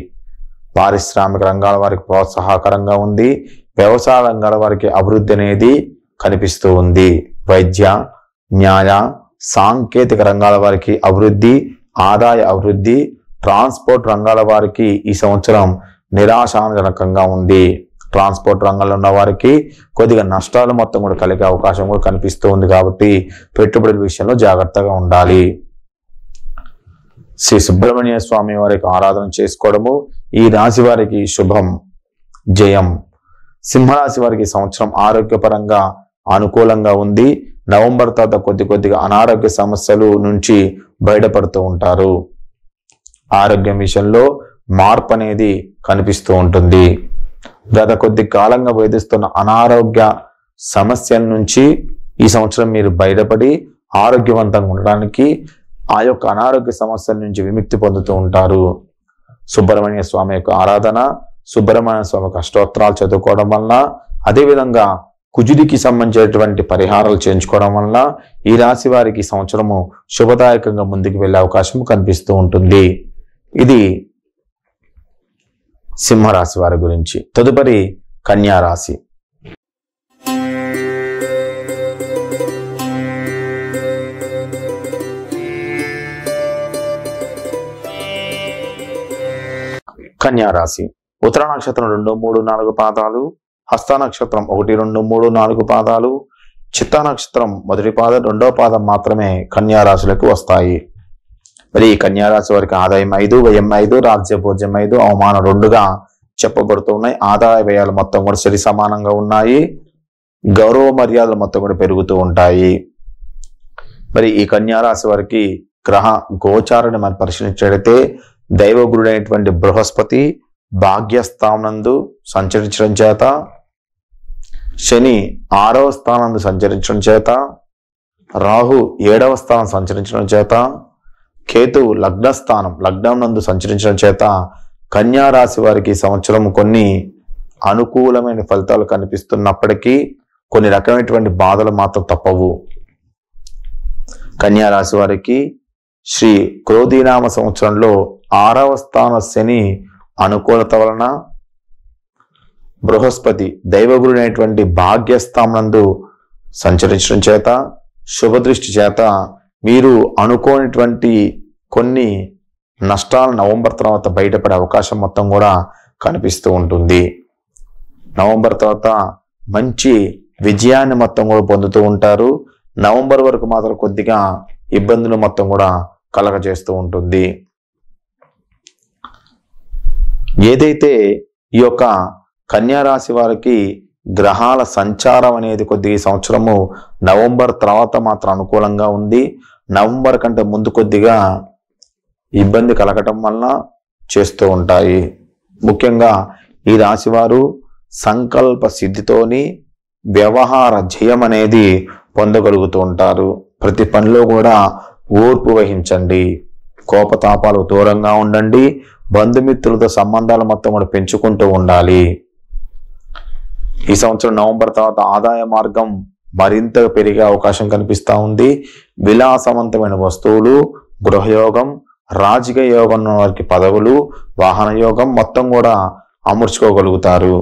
పారిశ్రామిక రంగాల వారికి ప్రోత్సాహకరంగా ఉంది. వ్యవసాయ రంగాల వారికి అభివృద్ధి అనేది కనిపిస్తూ ఉంది. వైద్య, న్యాయ, సాంకేతిక రంగాల వారికి అభివృద్ధి, ఆదాయ అభివృద్ధి. ట్రాన్స్పోర్ట్ రంగాల వారికి ఈ సంవత్సరం నిరాశాజనకంగా ఉంది. ట్రాన్స్పోర్ట్ రంగంలో ఉన్న వారికి కొద్దిగా నష్టాలు మొత్తం కూడా కలిగే అవకాశం కూడా కనిపిస్తూ ఉంది. కాబట్టి పెట్టుబడుల విషయంలో జాగ్రత్తగా ఉండాలి. శ్రీ సుబ్రహ్మణ్య స్వామి వారికి ఆరాధన చేసుకోవడము ఈ రాశి వారికి శుభం, జయం. సింహరాశి వారికి సంవత్సరం ఆరోగ్యపరంగా అనుకూలంగా ఉంది. నవంబర్ తర్వాత కొద్దిగా అనారోగ్య సమస్యలు నుంచి బయటపడుతూ ఉంటారు. ఆరోగ్యం విషయంలో మార్పు అనేది కనిపిస్తూ ఉంటుంది. గత కొద్ది కాలంగా వేధిస్తున్న అనారోగ్య సమస్యల నుంచి ఈ సంవత్సరం మీరు బయటపడి ఆరోగ్యవంతంగా ఉండడానికి ఆ యొక్క అనారోగ్య సమస్యల నుంచి విముక్తి పొందుతూ ఉంటారు. సుబ్రహ్మణ్య స్వామి యొక్క ఆరాధన, సుబ్రహ్మణ్య స్వామి యొక్క అష్టోత్తరాలు చదువుకోవడం వలన, అదేవిధంగా కుజుడికి సంబంధించినటువంటి పరిహారాలు చేయించుకోవడం వల్ల ఈ రాశి వారికి సంవత్సరము శుభదాయకంగా ముందుకు వెళ్ళే అవకాశం కనిపిస్తూ ఉంటుంది. ఇది సింహరాశి వారి గురించి. తదుపరి కన్యా రాశి. కన్యా రాశి ఉత్తర నక్షత్రం 2, 3, 4 పాదాలు, హస్త నక్షత్రం 1, 2, 3, 4 పాదాలు, చిత్తా నక్షత్రం మొదటి పాదం, 2వ పాదం మాత్రమే కన్యా రాశులకు వస్తాయి. మరి ఈ కన్యా రాశి వారికి ఆదాయం 5, వ్యయం 5, రాజ్యభోజ్యం 5, అవమానం 2గా చెప్పబడుతున్నాయి. ఆదాయ వ్యయాలు మొత్తం కూడా సరి సమానంగా ఉన్నాయి. గౌరవ మర్యాదలు మొత్తం కూడా పెరుగుతూ ఉంటాయి. మరి ఈ కన్యా రాశి వారికి గ్రహ గోచారాన్ని మనం పరిశీలించినట్లయితే దైవగురుడైనటువంటి బృహస్పతి భాగ్యస్థానందు సంచరించడం చేత శని 6వ స్థానం సంచరించడం చేత, రాహు 7వ స్థానం సంచరించడం చేత, కేతువు లగ్నం నందు సంచరించడం చేత కన్యా రాశి వారికి సంవత్సరం కొన్ని అనుకూలమైన ఫలితాలు కనిపిస్తున్నప్పటికీ కొన్ని రకమైనటువంటి బాధలు మాత్రం తప్పవు. కన్యా రాశి వారికి శ్రీ క్రోధీనామ సంవత్సరంలో 6వ స్థాన శని అనుకూలత వలన బృహస్పతి దైవగురు అయినటువంటి భాగ్యస్థానం నందు సంచరించడం చేత, శుభదృష్టి చేత మీరు అనుకోనిటువంటి కొన్ని నష్టాలు నవంబర్ తర్వాత బయటపడే అవకాశం మొత్తం కూడా కనిపిస్తూ ఉంటుంది. నవంబర్ తర్వాత మంచి విజయాన్ని మొత్తం కూడా పొందుతూ ఉంటారు. నవంబర్ వరకు మాత్రం కొద్దిగా ఇబ్బందులు మొత్తం కూడా కలగజేస్తూ ఉంటుంది. ఏదైతే ఈ యొక్క కన్యా రాశి వారికి గ్రహాల సంచారం అనేది కొద్దిగా ఈ సంవత్సరము నవంబర్ తర్వాత మాత్రం అనుకూలంగా ఉంది. నవంబర్ కంటే ముందు కొద్దిగా ఇబ్బంది కలగటం వలన చేస్తూ ఉంటాయి. ముఖ్యంగా ఈ రాశి వారు సంకల్ప సిద్ధితోని వ్యవహార జయం అనేది పొందగలుగుతూ ఉంటారు. ప్రతి పనిలో కూడా ఓర్పు వహించండి, కోపతాపాలు దూరంగా ఉండండి, బంధుమిత్రులతో సంబంధాలు మొత్తం కూడా పెంచుకుంటూ ఉండాలి. ఈ సంవత్సరం నవంబర్ తర్వాత ఆదాయ మార్గం మరింత పెరిగే అవకాశం కనిపిస్తూ ఉంది. విలాసవంతమైన వస్తువులు, గృహయోగం, రాజకీయ యోగం ఉన్న వారికి పదవులు, వాహన యోగం మొత్తం కూడా అమర్చుకోగలుగుతారు.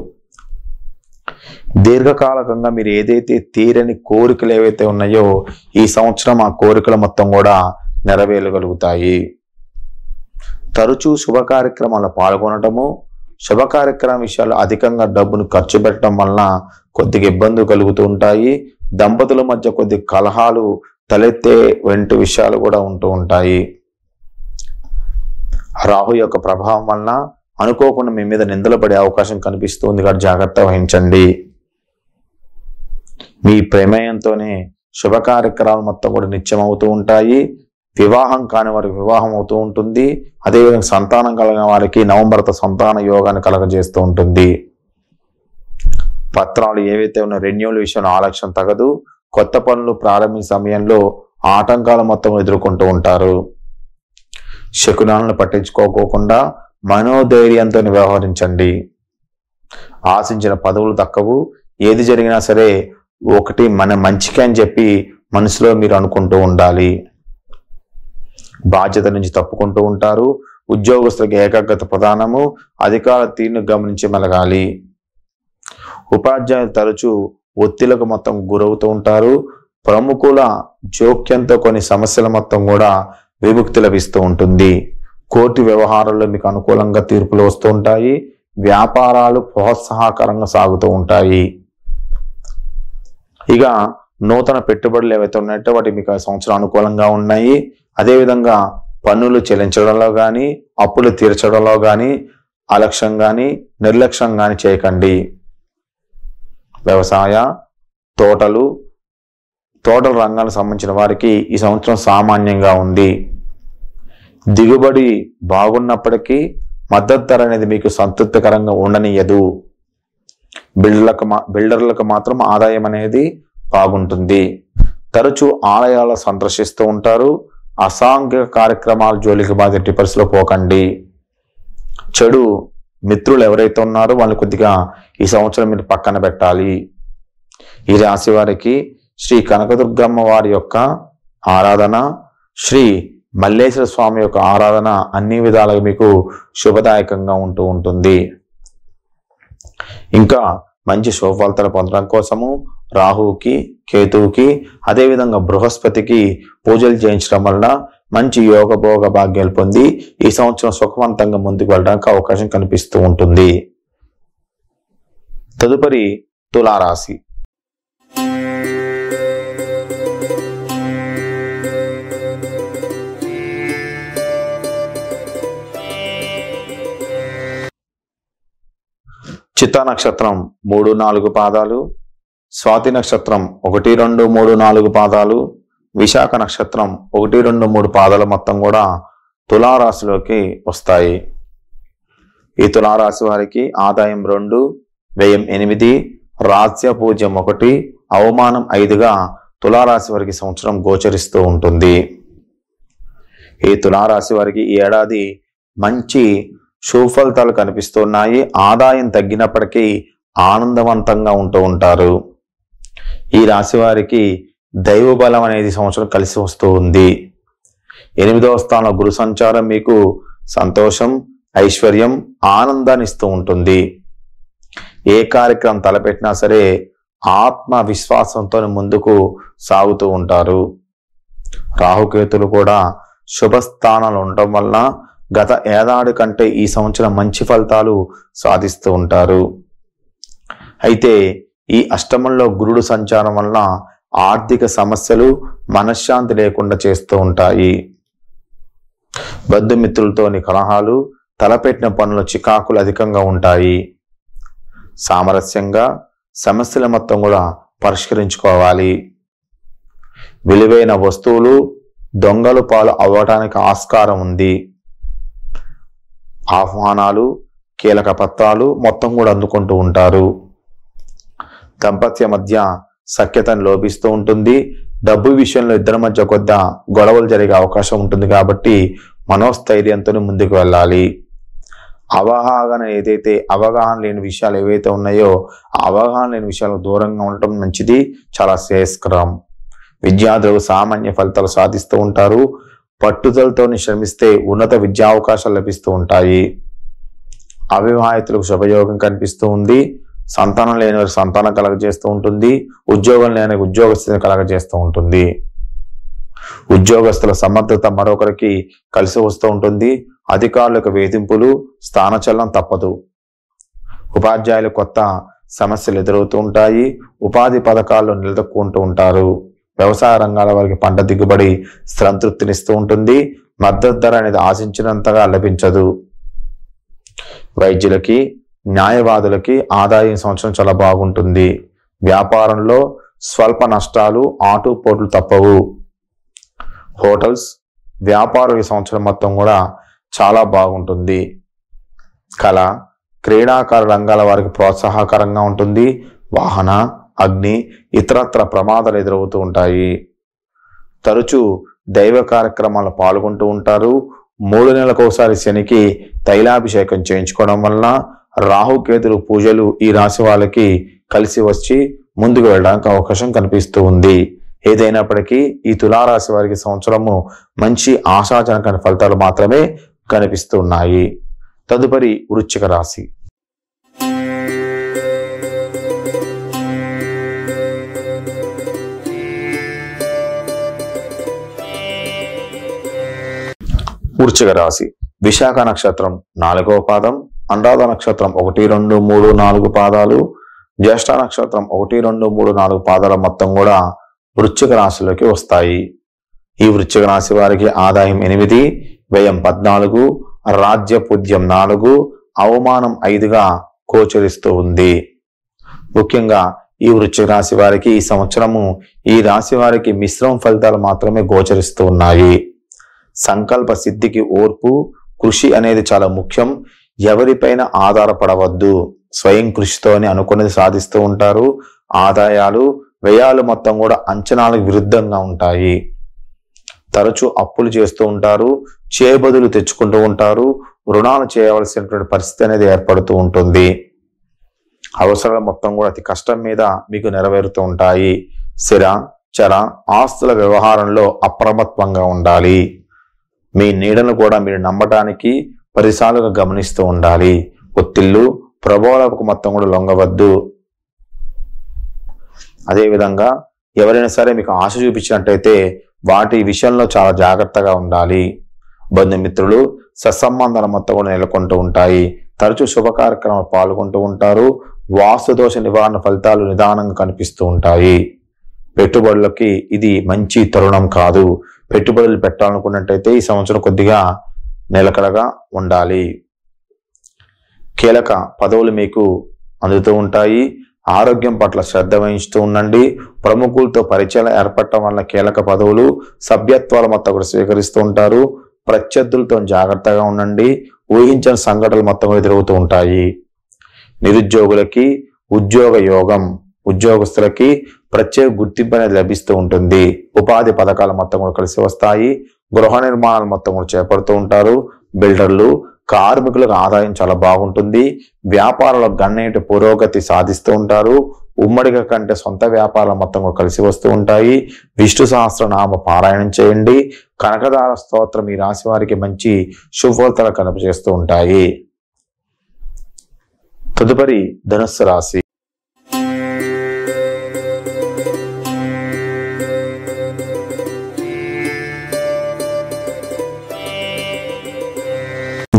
దీర్ఘకాలికంగా మీరు ఏదైతే తీరని కోరికలు ఏవైతే ఉన్నాయో ఈ సంవత్సరం ఆ కోరికలు మొత్తం కూడా నెరవేరగలుగుతాయి. తరచూ శుభ కార్యక్రమాల్లో పాల్గొనటము, శుభ కార్యక్రమ విషయాలు అధికంగా డబ్బును ఖర్చు పెట్టడం వలన కొద్దిగా ఇబ్బందులు కలుగుతూ ఉంటాయి. దంపతుల మధ్య కొద్ది కలహాలు తలెత్తే వంటి విషయాలు కూడా ఉంటూ ఉంటాయి. రాహు యొక్క ప్రభావం వలన అనుకోకుండా మీ మీద నిందలు పడే అవకాశం కనిపిస్తుంది కాబట్టి జాగ్రత్త వహించండి. మీ ప్రమేయంతోనే శుభ కార్యక్రమాలు మొత్తం కూడా నిత్యం అవుతూ ఉంటాయి. వివాహం కాని వారికి వివాహం అవుతూ ఉంటుంది. అదేవిధంగా సంతానం కలిగిన వారికి నవంబర్తో సంతాన యోగాన్ని కలగజేస్తూ ఉంటుంది. పత్రాలు ఏవైతే ఉన్న రెన్యూల్ విషయంలో ఆలక్ష్యం తగదు. కొత్త పనులు ప్రారంభించే సమయంలో ఆటంకాలు మొత్తం ఎదుర్కొంటూ ఉంటారు. శకునాలను పట్టించుకోకుండా మనోధైర్యంతో వ్యవహరించండి. ఆశించిన పదవులు దక్కవు. ఏది జరిగినా సరే ఒకటి మన మంచికి అని చెప్పి మనసులో మీరు అనుకుంటూ ఉండాలి. బాధ్యత నుంచి తప్పుకుంటూ ఉంటారు. ఉద్యోగస్తులకు ఏకాగ్రత ప్రధానము. అధికార తీరును గమనించి మెలగాలి. ఉపాధ్యాయులు తరచూ ఒత్తిళ్లకు మొత్తం గురవుతూ ఉంటారు. ప్రముఖుల జోక్యంతో కొన్ని సమస్యల మొత్తం కూడా విముక్తి లభిస్తూ ఉంటుంది. కోర్టు వ్యవహారాల్లో మీకు అనుకూలంగా తీర్పులు వస్తూ ఉంటాయి. వ్యాపారాలు ప్రోత్సాహకరంగా సాగుతూ ఉంటాయి. ఇక నూతన పెట్టుబడులు ఏవైతే ఉన్నాయో వాటి మీకు సంవత్సరం అనుకూలంగా ఉన్నాయి. అదేవిధంగా పన్నులు చెల్లించడంలో కానీ అప్పులు తీర్చడంలో కానీ అలక్ష్యం కానీ నిర్లక్ష్యం కానీ చేయకండి. వ్యవసాయ తోటల రంగానికి సంబంధించిన వారికి ఈ సంవత్సరం సామాన్యంగా ఉంది. దిగుబడి బాగున్నప్పటికీ మద్దతు ధర అనేది మీకు సంతృప్తికరంగా ఉండనియదు. బిల్డర్లకు మాత్రం ఆదాయం అనేది బాగుంటుంది. తరచూ ఆలయాలు సందర్శిస్తూ ఉంటారు. అసాంఘిక కార్యక్రమాల జోలికి బాధ ఎట్టి పరిస్థితిలో పోకండి. చెడు మిత్రులు ఎవరైతే ఉన్నారో వాళ్ళు కొద్దిగా ఈ సంవత్సరం మీరు పక్కన పెట్టాలి. ఈ రాశి వారికి శ్రీ కనకదుర్గమ్మ వారి యొక్క ఆరాధన, శ్రీ మల్లేశ్వర స్వామి యొక్క ఆరాధన అన్ని విధాలుగా మీకు శుభదాయకంగా ఉంటూ ఉంటుంది. ఇంకా మంచి శుభ ఫలితాలు పొందడం కోసము రాహువుకి, కేతువుకి, అదేవిధంగా బృహస్పతికి పూజలు చేయించడం వల్ల మంచి యోగ భోగ భాగ్యాలు పొంది ఈ సంవత్సరం సుఖవంతంగా ముందుకు వెళ్ళడానికి అవకాశం కనిపిస్తూ ఉంటుంది. తదుపరి తులారాశి. చిత్తా నక్షత్రం 3, 4 పాదాలు, స్వాతి నక్షత్రం 1, 2, 3, 4 పాదాలు, విశాఖ నక్షత్రం 1, 2, 3 పాదాలు మొత్తం కూడా తులారాశిలోకి వస్తాయి. ఈ తులారాశి వారికి ఆదాయం 2, వ్యయం 8, రాజ్య పూజ్యం 1, అవమానం 5గా తులారాశి వారికి సంవత్సరం గోచరిస్తూ ఉంటుంది. ఈ తులారాశి వారికి ఈ ఏడాది మంచి సుఫలితాలు కనిపిస్తున్నాయి. ఆదాయం తగ్గినప్పటికీ ఆనందవంతంగా ఉంటూ ఉంటారు. ఈ రాశి వారికి దైవ బలం అనేది సంవత్సరం కలిసి వస్తూ ఉంది. 8వ స్థానంలో గురు సంచారం మీకు సంతోషం, ఐశ్వర్యం, ఆనందాన్ని ఇస్తూ ఉంటుంది. ఏ కార్యక్రమం తలపెట్టినా సరే ఆత్మవిశ్వాసంతో ముందుకు సాగుతూ ఉంటారు. రాహుకేతులు కూడా శుభస్థానాలు ఉండటం వల్ల గత ఏడాది కంటే ఈ సంవత్సరం మంచి ఫలితాలు సాధిస్తూ ఉంటారు. అయితే ఈ అష్టమంలో గురుడు సంచారం వల్ల ఆర్థిక సమస్యలు మనశ్శాంతి లేకుండా చేస్తూ ఉంటాయి. బంధుమిత్రులతోని కలహాలు, తలపెట్టిన పనుల చికాకులు అధికంగా ఉంటాయి. సామరస్యంగా సమస్యల మొత్తం కూడా పరిష్కరించుకోవాలి. విలువైన వస్తువులు దొంగలు పాలు అవ్వటానికి ఆస్కారం ఉంది. ఆహ్వానాలు, కీలక పత్రాలు మొత్తం కూడా అందుకుంటూ ఉంటారు. దంపత్య మధ్య సఖ్యతను లోపిస్తూ ఉంటుంది. డబ్బు విషయంలో ఇద్దరి మధ్య కొద్ది గొడవలు జరిగే అవకాశం ఉంటుంది కాబట్టి మనోస్థైర్యంతో ముందుకు వెళ్ళాలి. అవగాహన లేని విషయాలు ఏవైతే ఉన్నాయో ఆ అవగాహన లేని విషయాలకు దూరంగా ఉండటం మంచిది, చాలా శ్రేయస్కరం. విద్యార్థులకు సామాన్య ఫలితాలు సాధిస్తూ ఉంటారు. పట్టుదలతో శ్రమిస్తే ఉన్నత విద్యా అవకాశాలు లభిస్తూ ఉంటాయి. అవివాహితులకు శుభయోగం కనిపిస్తూ ఉంది. సంతానం లేని వారికి సంతానం కలగజేస్తూ ఉంటుంది. ఉద్యోగం లేని ఉద్యోగస్తులను కలగజేస్తూ ఉంటుంది. ఉద్యోగస్తుల సమర్థత మరొకరికి కలిసి వస్తూ ఉంటుంది. అధికారులకు వేధింపులు, స్థానచలనం తప్పదు. ఉపాధ్యాయులు కొత్త సమస్యలు ఎదురవుతూ ఉంటాయి. ఉపాధి పథకాల్లో నిలదొక్కుంటూ ఉంటారు. వ్యవసాయ రంగాల వారికి పంట దిగుబడి సంతృప్తినిస్తూ ఉంటుంది. మద్దతు ధర అనేది ఆశించినంతగా లభించదు. వైద్యులకి, న్యాయవాదులకి ఆదాయం సంవత్సరం చాలా బాగుంటుంది. వ్యాపారంలో స్వల్ప నష్టాలు, ఆటుపోట్లు తప్పవు. హోటల్స్, వ్యాపార సంవత్సరం మొత్తం కూడా చాలా బాగుంటుంది. కళ, క్రీడాకార రంగాల వారికి ప్రోత్సాహకరంగా ఉంటుంది. వాహన, అగ్ని, ఇతరత్ర ప్రమాదాలు ఎదురవుతూ ఉంటాయి. తరచూ దైవ కార్యక్రమాల్లో పాల్గొంటూ ఉంటారు. 3 నెలలకు ఒకసారి శనికి తైలాభిషేకం చేయించుకోవడం వలన రాహుకేతులు పూజలు ఈ రాశి వాళ్ళకి కలిసి వచ్చి ముందుకు వెళ్ళడానికి అవకాశం కనిపిస్తూ ఉంది. ఏదైనప్పటికీ ఈ తులారాశి వారికి సంవత్సరము మంచి ఆశాజనకమైన ఫలితాలు మాత్రమే కనిపిస్తున్నాయి. తదుపరి వృశ్చిక రాశి. వృశ్చిక రాశి విశాఖ నక్షత్రం 4వ పాదం, అనురాధ నక్షత్రం 1, 2, 3, 4 పాదాలు, జ్యేష్ఠ నక్షత్రం 1, 2, 3, 4 పాదాల మొత్తం కూడా వృశ్చిక రాశిలోకి వస్తాయి. ఈ వృశ్చిక రాశి వారికి ఆదాయం 8, వ్యయం 14, రాజ్య పూజ్యం 4, అవమానం 5గా గోచరిస్తూ ఉంది. ముఖ్యంగా ఈ వృశ్చిక రాశి వారికి ఈ సంవత్సరము ఈ రాశి వారికి మిశ్రమ ఫలితాలు మాత్రమే గోచరిస్తూ ఉన్నాయి. సంకల్ప సిద్ధికి ఓర్పు, కృషి అనేది చాలా ముఖ్యం. ఎవరిపైన ఆధారపడవద్దు. స్వయం కృషితోనే అనుకున్నది సాధిస్తూ ఉంటారు. ఆదాయాలు, వ్యయాలు మొత్తం కూడా అంచనాలకు విరుద్ధంగా ఉంటాయి. తరచూ అప్పులు చేస్తూ ఉంటారు. చేబదులు తెచ్చుకుంటూ ఉంటారు. రుణాలు చేయవలసినటువంటి పరిస్థితి అనేది ఏర్పడుతూ ఉంటుంది. అవసరాలు మొత్తం కూడా అతి కష్టం మీద మీకు నెరవేరుతూ ఉంటాయి. స్థిర, చర ఆస్తుల వ్యవహారంలో అప్రమత్తంగా ఉండాలి. మీ నీడను కూడా మీరు నమ్మటానికి పరిసాలుగా గమనిస్తూ ఉండాలి. ఒత్తిళ్లు, ప్రభావాలకు మొత్తం కూడా లొంగవద్దు. అదేవిధంగా ఎవరైనా సరే మీకు ఆశ చూపించినట్టయితే వాటి విషయంలో చాలా జాగ్రత్తగా ఉండాలి. బంధుమిత్రులు, సత్సంబంధాల మొత్తం కూడా నెలకొంటూ ఉంటాయి. తరచూ శుభ కార్యక్రమాలు పాల్గొంటూ ఉంటారు. వాస్తు దోష నివారణ ఫలితాలు నిదానంగా కనిపిస్తూ ఉంటాయి. పెట్టుబడులకి ఇది మంచి తరుణం కాదు. పెట్టుబడులు పెట్టాలనుకున్నట్టయితే ఈ సంవత్సరం కొద్దిగా నిలకడగా ఉండాలి. కీలక పదవులు మీకు అందుతూ ఉంటాయి. ఆరోగ్యం పట్ల శ్రద్ధ వహిస్తూ ఉండండి. ప్రముఖులతో పరిచయాలు ఏర్పడటం వల్ల కీలక పదవులు, సభ్యత్వాల మొత్తం కూడా స్వీకరిస్తూ ఉంటారు. ప్రత్యర్థులతో జాగ్రత్తగా ఉండండి. ఊహించిన సంఘటనలు మొత్తం కూడా ఎదురవుతూ ఉంటాయి. నిరుద్యోగులకి ఉద్యోగ యోగం, ఉద్యోగస్తులకి ప్రత్యేక గుర్తింపు అనేది లభిస్తూ ఉంటుంది. ఉపాధి పథకాలు మొత్తం కూడా కలిసి వస్తాయి. గృహ నిర్మాణాలు మొత్తం కూడా చేపడుతూ ఉంటారు. బిల్డర్లు, కార్మికులకు ఆదాయం చాలా బాగుంటుంది. వ్యాపారంలో గణనీయ పురోగతి సాధిస్తూ ఉంటారు. ఉమ్మడిగా కంటే సొంత వ్యాపారాలు మొత్తం కూడా కలిసి వస్తూ ఉంటాయి. విష్ణు సహస్రనామ పారాయణం చేయండి. కనకదార స్తోత్రం ఈ రాశి వారికి మంచి శుభఫలితాలు కనిపిస్తూ ఉంటాయి. తదుపరి ధనుస్సు రాశి.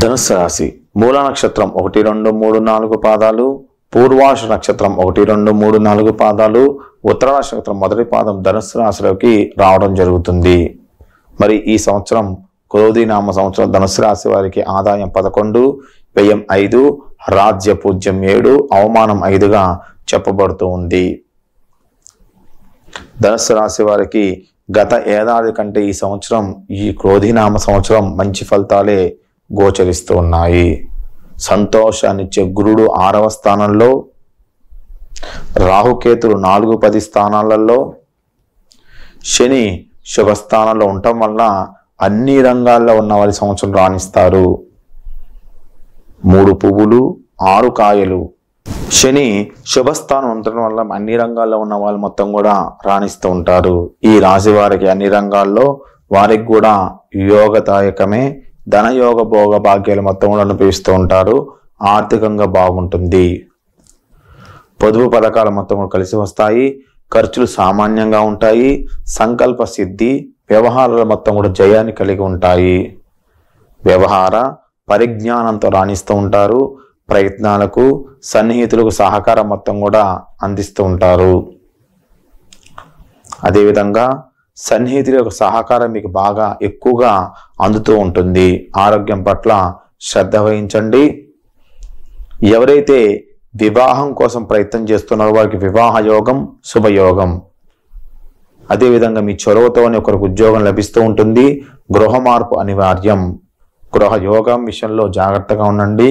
ధనుస్సు రాశి మూల నక్షత్రం 1, 2, 3, 4 పాదాలు, పూర్వాష నక్షత్రం 1, 2, 3, 4 పాదాలు, ఉత్తర నక్షత్రం మొదటి పాదం ధనుస్సు రాశిలోకి రావడం జరుగుతుంది. మరి ఈ సంవత్సరం క్రోధినామ సంవత్సరం ధనుస్సు రాశి వారికి ఆదాయం 11, వ్యయం 5, రాజ్య పూజ్యం 7, అవమానం 5గా చెప్పబడుతూ ఉంది. ధనుస్సు రాశి వారికి గత ఏడాది కంటే ఈ సంవత్సరం, ఈ క్రోధినామ సంవత్సరం మంచి ఫలితాలే గోచరిస్తూ ఉన్నాయి. సంతోషాన్నిచ్చే గురుడు 6వ స్థానంలో, రాహుకేతులు 4, 10 స్థానాలలో, శని శుభస్థానంలో ఉండటం వల్ల అన్ని రంగాల్లో ఉన్న వారి సంవత్సరం రాణిస్తారు. 3 పువ్వులు 6 కాయలు. శని శుభస్థానం ఉండటం వల్ల అన్ని రంగాల్లో ఉన్న వాళ్ళు మొత్తం కూడా రాణిస్తూ ఉంటారు. ఈ రాశి వారికి అన్ని రంగాల్లో వారికి కూడా యోగదాయకమే. ధనయోగ భోగ భాగ్యాలు మొత్తం కూడా అనుభవిస్తూ ఉంటారు. ఆర్థికంగా బాగుంటుంది. పొదుపు పథకాలు మొత్తం కూడా కలిసి వస్తాయి. ఖర్చులు సామాన్యంగా ఉంటాయి. సంకల్ప సిద్ధి, వ్యవహారాలు మొత్తం కూడా జయాన్ని కలిగి ఉంటాయి. వ్యవహార పరిజ్ఞానంతో రాణిస్తూ ఉంటారు. ప్రయత్నాలకు, సన్నిహితులకు సహకారం మొత్తం కూడా అందిస్తూ ఉంటారు. అదేవిధంగా సన్నిహితుల యొక్క సహకారం మీకు బాగా ఎక్కువగా అందుతూ ఉంటుంది. ఆరోగ్యం పట్ల శ్రద్ధ వహించండి. ఎవరైతే వివాహం కోసం ప్రయత్నం చేస్తున్నారో వారికి వివాహ యోగం, శుభయోగం. అదేవిధంగా మీ చొరవతోనే ఒకరికి ఉద్యోగం లభిస్తూ ఉంటుంది. గృహ మార్పు అనివార్యం. గృహ యోగం విషయంలో జాగ్రత్తగా ఉండండి.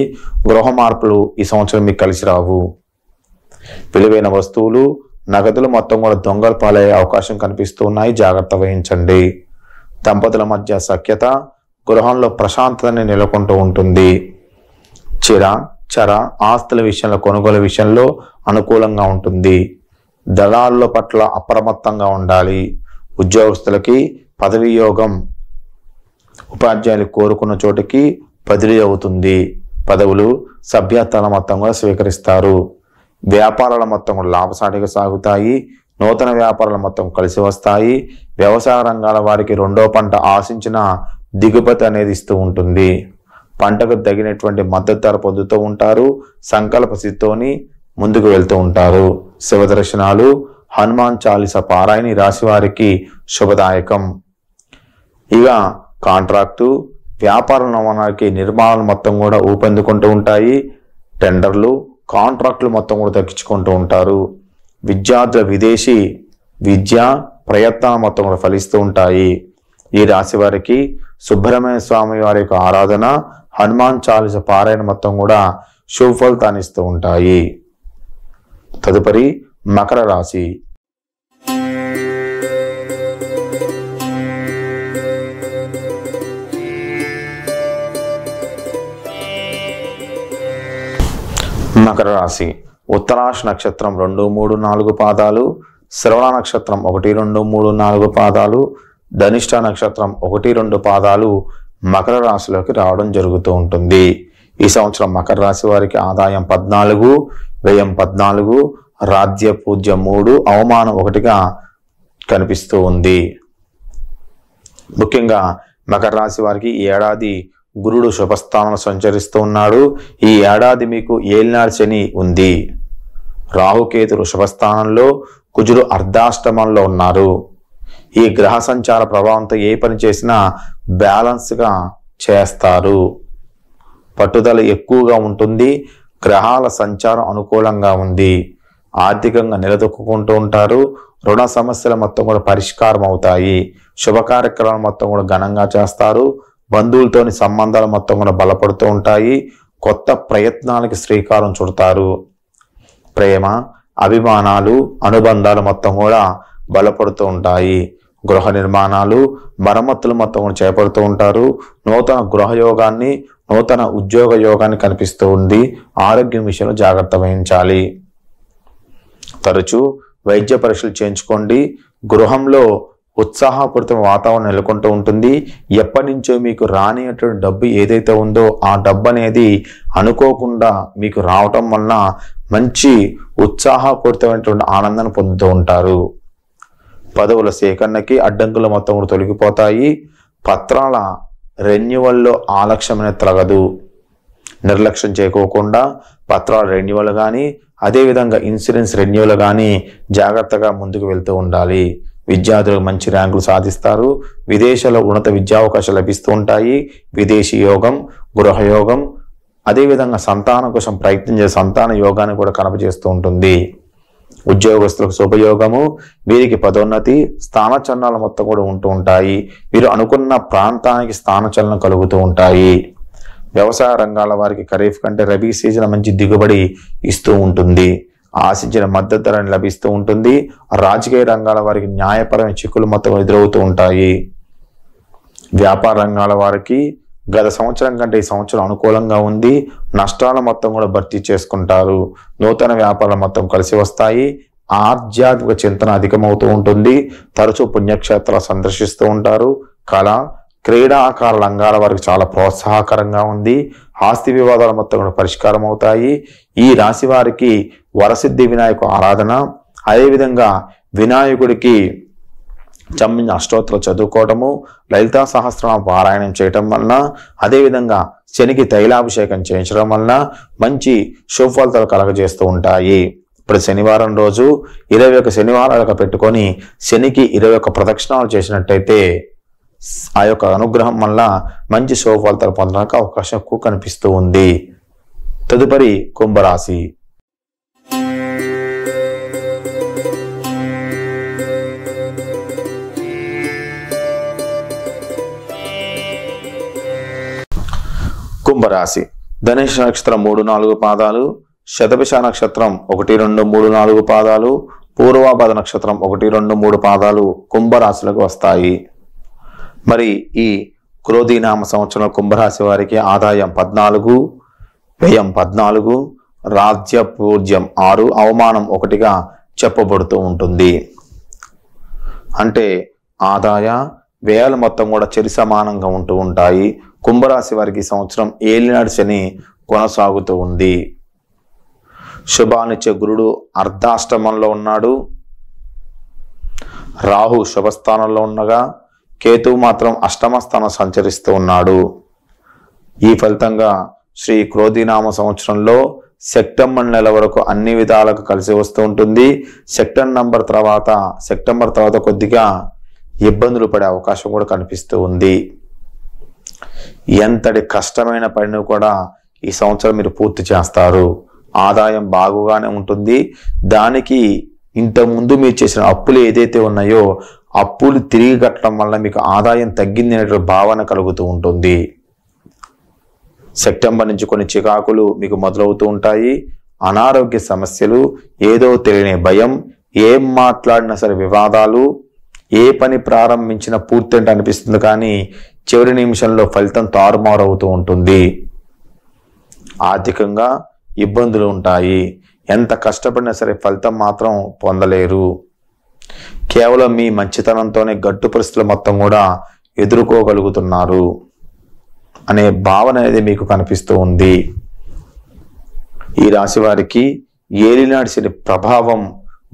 గృహ మార్పులు ఈ సంవత్సరం మీకు కలిసి రావు. విలువైన వస్తువులు, నగదులు మొత్తం కూడా దొంగల పాలయ్యే అవకాశం కనిపిస్తూ ఉన్నాయి. జాగ్రత్త వహించండి. దంపతుల మధ్య సఖ్యత, గృహంలో ప్రశాంతతని నెలకొంటూ ఉంటుంది. చర ఆస్తుల విషయంలో, కొనుగోలు విషయంలో అనుకూలంగా ఉంటుంది. దళారుల పట్ల అప్రమత్తంగా ఉండాలి. ఉద్యోగస్తులకి పదవి యోగం. ఉపాధ్యాయులు కోరుకున్న చోటికి బదిలీ అవుతుంది. పదవులు, సభ్యత్వాల మొత్తం కూడా స్వీకరిస్తారు. వ్యాపారాల మొత్తం కూడా లాభసాటిగా సాగుతాయి. నూతన వ్యాపారాల మొత్తం కలిసి వస్తాయి. వ్యవసాయ రంగాల వారికి 2వ పంట ఆశించిన దిగుబడి అనేది ఇస్తూ ఉంటుంది. పంటకు తగినటువంటి మద్దతు ధర పొందుతూ ఉంటారు. సంకల్ప సిద్ధితోని ముందుకు వెళ్తూ ఉంటారు. శివ దర్శనాలు, హనుమాన్ చాలీస పారాయణ రాశి వారికి శుభదాయకం. ఇక కాంట్రాక్టు, వ్యాపార నమూనాకి నిర్మాణాలు మొత్తం కూడా ఊపందుకుంటూ ఉంటాయి. టెండర్లు, కాంట్రాక్టులు మొత్తం కూడా దక్కించుకుంటూ ఉంటారు. విద్యార్థుల విదేశీ విద్య ప్రయత్నాలు మొత్తం కూడా ఫలిస్తూ ఉంటాయి. ఈ రాశి వారికి సుబ్రహ్మణ్య స్వామి వారి యొక్క ఆరాధన, హనుమాన్ చాలీస పారాయణ మొత్తం కూడా శుభ ఫలితాన్ని ఇస్తూ ఉంటాయి. తదుపరి మకర రాశి. మకర రాశి ఉత్తరాష నక్షత్రం 2, 3, 4 పాదాలు, శ్రవణ నక్షత్రం 1, 2, 3, 4 పాదాలు, ధనిష్ట నక్షత్రం 1, 2 పాదాలు మకర రాశిలోకి రావడం జరుగుతూ ఉంటుంది. ఈ సంవత్సరం మకర రాశి వారికి ఆదాయం 14, వ్యయం 14, రాజ్య పూజ్యం 3, అవమానం 1గా కనిపిస్తూ ఉంది. ముఖ్యంగా మకర రాశి వారికి ఈ ఏడాది గురుడు శుభస్థానంలో సంచరిస్తూ ఉన్నాడు. ఈ ఏడాది మీకు ఏలినాడు శని ఉంది. రాహుకేతులు శుభస్థానంలో, కుజుడు అర్ధాష్టమంలో ఉన్నారు. ఈ గ్రహ సంచార ప్రభావంతో ఏ పని చేసినా బ్యాలెన్స్గా చేస్తారు. పట్టుదల ఎక్కువగా ఉంటుంది. గ్రహాల సంచారం అనుకూలంగా ఉంది. ఆర్థికంగా నిలదొక్కుంటూ ఉంటారు. రుణ సమస్యలు మొత్తం కూడా పరిష్కారం అవుతాయి. శుభ కార్యక్రమాలు మొత్తం కూడా ఘనంగా చేస్తారు. బంధువులతోని సంబంధాలు మొత్తం కూడా బలపడుతూ ఉంటాయి. కొత్త ప్రయత్నాలకి శ్రీకారం చుడతారు. ప్రేమ, అభిమానాలు, అనుబంధాలు మొత్తం కూడా బలపడుతూ ఉంటాయి. గృహ నిర్మాణాలు, మరమ్మతులు మొత్తం కూడా చేపడుతూ ఉంటారు. నూతన గృహయోగాన్ని, నూతన ఉద్యోగ యోగాన్ని కనిపిస్తూ ఉంది. ఆరోగ్యం విషయంలో జాగ్రత్త వహించాలి. తరచూ వైద్య పరీక్షలు చేయించుకోండి. గృహంలో ఉత్సాహపూరితమైన వాతావరణం నెలకొంటూ ఉంటుంది. ఎప్పటి నుంచో మీకు రానిటువంటి డబ్బు ఏదైతే ఉందో ఆ డబ్బు అనేది అనుకోకుండా మీకు రావటం వలన మంచి ఉత్సాహపూరితమైనటువంటి ఆనందాన్ని పొందుతూ ఉంటారు. పదవుల సేకరణకి అడ్డంకులు మొత్తం కూడా తొలగిపోతాయి. పత్రాల రెన్యువల్లో ఆలక్ష్యమైన తరగదు. నిర్లక్ష్యం చేయకోకుండా పత్రాల రెన్యువల్ కానీ, అదేవిధంగా ఇన్సూరెన్స్ రెన్యువల్ కానీ జాగ్రత్తగా ముందుకు వెళ్తూ ఉండాలి. విద్యార్థులకు మంచి ర్యాంకులు సాధిస్తారు. విదేశాల్లో ఉన్నత విద్యావకాశాలు లభిస్తూ ఉంటాయి. విదేశీ యోగం, గృహయోగం, అదేవిధంగా సంతానం కోసం ప్రయత్నం చేసే సంతాన యోగాన్ని కూడా కనపజేస్తూ ఉంటుంది. ఉద్యోగస్తులకు శుభయోగము, వీరికి పదోన్నతి, స్థానచలనాలు మొత్తం కూడా ఉంటూ ఉంటాయి. వీరు అనుకున్న ప్రాంతానికి స్థానచలనం కలుగుతూ ఉంటాయి. వ్యవసాయ రంగాల వారికి ఖరీఫ్ కంటే రబీ సీజన్ మంచి దిగుబడి ఇస్తూ ఉంటుంది. ఆశించిన మద్దతు ధర లభిస్తూ ఉంటుంది. రాజకీయ రంగాల వారికి న్యాయపరమైన చిక్కులు మొత్తం ఎదురవుతూ ఉంటాయి. వ్యాపార రంగాల వారికి గత సంవత్సరం కంటే ఈ సంవత్సరం అనుకూలంగా ఉంది. నష్టాల మొత్తం కూడా భర్తీ చేసుకుంటారు. నూతన వ్యాపారాలు మొత్తం కలిసి వస్తాయి. ఆధ్యాత్మిక చింతన అధికమవుతూ ఉంటుంది. తరచూ పుణ్యక్షేత్రాలు సందర్శిస్తూ ఉంటారు. కళ, క్రీడాకార రంగాల వారికి చాలా ప్రోత్సాహకరంగా ఉంది. ఆస్తి వివాదాలు మొత్తం కూడా పరిష్కారం అవుతాయి. ఈ రాశి వారికి వరసిద్ధి వినాయక ఆరాధన, అదేవిధంగా వినాయకుడికి సంబంధించిన అష్టోత్తరాలు చదువుకోవటము, లలితా సహస్రనామ పారాయణం చేయటం వలన, అదేవిధంగా శనికి తైలాభిషేకం చేయించడం వలన మంచి శుభ ఫలితాలు కలగజేస్తూ ఉంటాయి. ఇప్పుడు శనివారం రోజు 21 శనివారాలుగా పెట్టుకొని శనికి 21 ప్రదక్షిణాలు చేసినట్టయితే ఆ యొక్క అనుగ్రహం వల్ల మంచి శుభ ఫలితాలు పొందడానికి అవకాశం ఎక్కువ కనిపిస్తూ ఉంది. తదుపరి కుంభరాశి. కుంభరాశి ధనుష్ నక్షత్రం 3-4 పాదాలు, శతభిష నక్షత్రం 1, 2, 3, 4 పాదాలు, పూర్వాభాద నక్షత్రం 1, 2, 3 పాదాలు కుంభరాశులకు వస్తాయి. మరి ఈ క్రోధీనామ సంవత్సరం కుంభరాశి వారికి ఆదాయం 14, వ్యయం 14, రాజ్యపూజ్యం 6, అవమానం 1గా చెప్పబడుతూ ఉంటుంది. అంటే ఆదాయ వ్యయాలు మొత్తం కూడా చెరి సమానంగా ఉంటూ ఉంటాయి. కుంభరాశి వారికి సంవత్సరం ఏలినాడు శని కొనసాగుతూ ఉంది. శుభాన్నిచ్చే గురుడు అర్ధాష్టమంలో ఉన్నాడు. రాహు శుభస్థానంలో ఉండగా కేతువు మాత్రం అష్టమ స్థానం సంచరిస్తూ ఉన్నాడు. ఈ ఫలితంగా శ్రీ క్రోధీనామ సంవత్సరంలో సెప్టెంబర్ నెల వరకు అన్ని విధాలకు కలిసి వస్తూ ఉంటుంది. సెప్టెంబర్ తర్వాత కొద్దిగా ఇబ్బందులు పడే అవకాశం కూడా కనిపిస్తూ ఉంది. ఎంతటి కష్టమైన పనిని కూడా ఈ సంవత్సరం మీరు పూర్తి చేస్తారు. ఆదాయం బాగుగానే ఉంటుంది. దానికి ఇంతకుముందు మీరు చేసిన అప్పులు ఏదైతే ఉన్నాయో అప్పులు తిరిగి కట్టడం వల్ల మీకు ఆదాయం తగ్గింది అనే భావన కలుగుతూ ఉంటుంది. సెప్టెంబర్ నుంచి కొన్ని చికాకులు మీకు మొదలవుతూ ఉంటాయి. అనారోగ్య సమస్యలు, ఏదో తెలియని భయం, ఏం మాట్లాడినా సరే వివాదాలు, ఏ పని ప్రారంభించినా పూర్తి అంటే అనిపిస్తుంది కానీ చివరి నిమిషంలో ఫలితం తారుమారు అవుతూ ఉంటుంది. ఆర్థికంగా ఇబ్బందులు ఉంటాయి. ఎంత కష్టపడినా సరే ఫలితం మాత్రం పొందలేరు. కేవలం మీ మంచితనంతోనే గట్టు పరిస్థితులు మొత్తం కూడా ఎదుర్కోగలుగుతున్నారు అనే భావన అనేది మీకు కనిపిస్తూ ఉంది. ఈ రాశి వారికి ఏలినాటి శని ప్రభావం,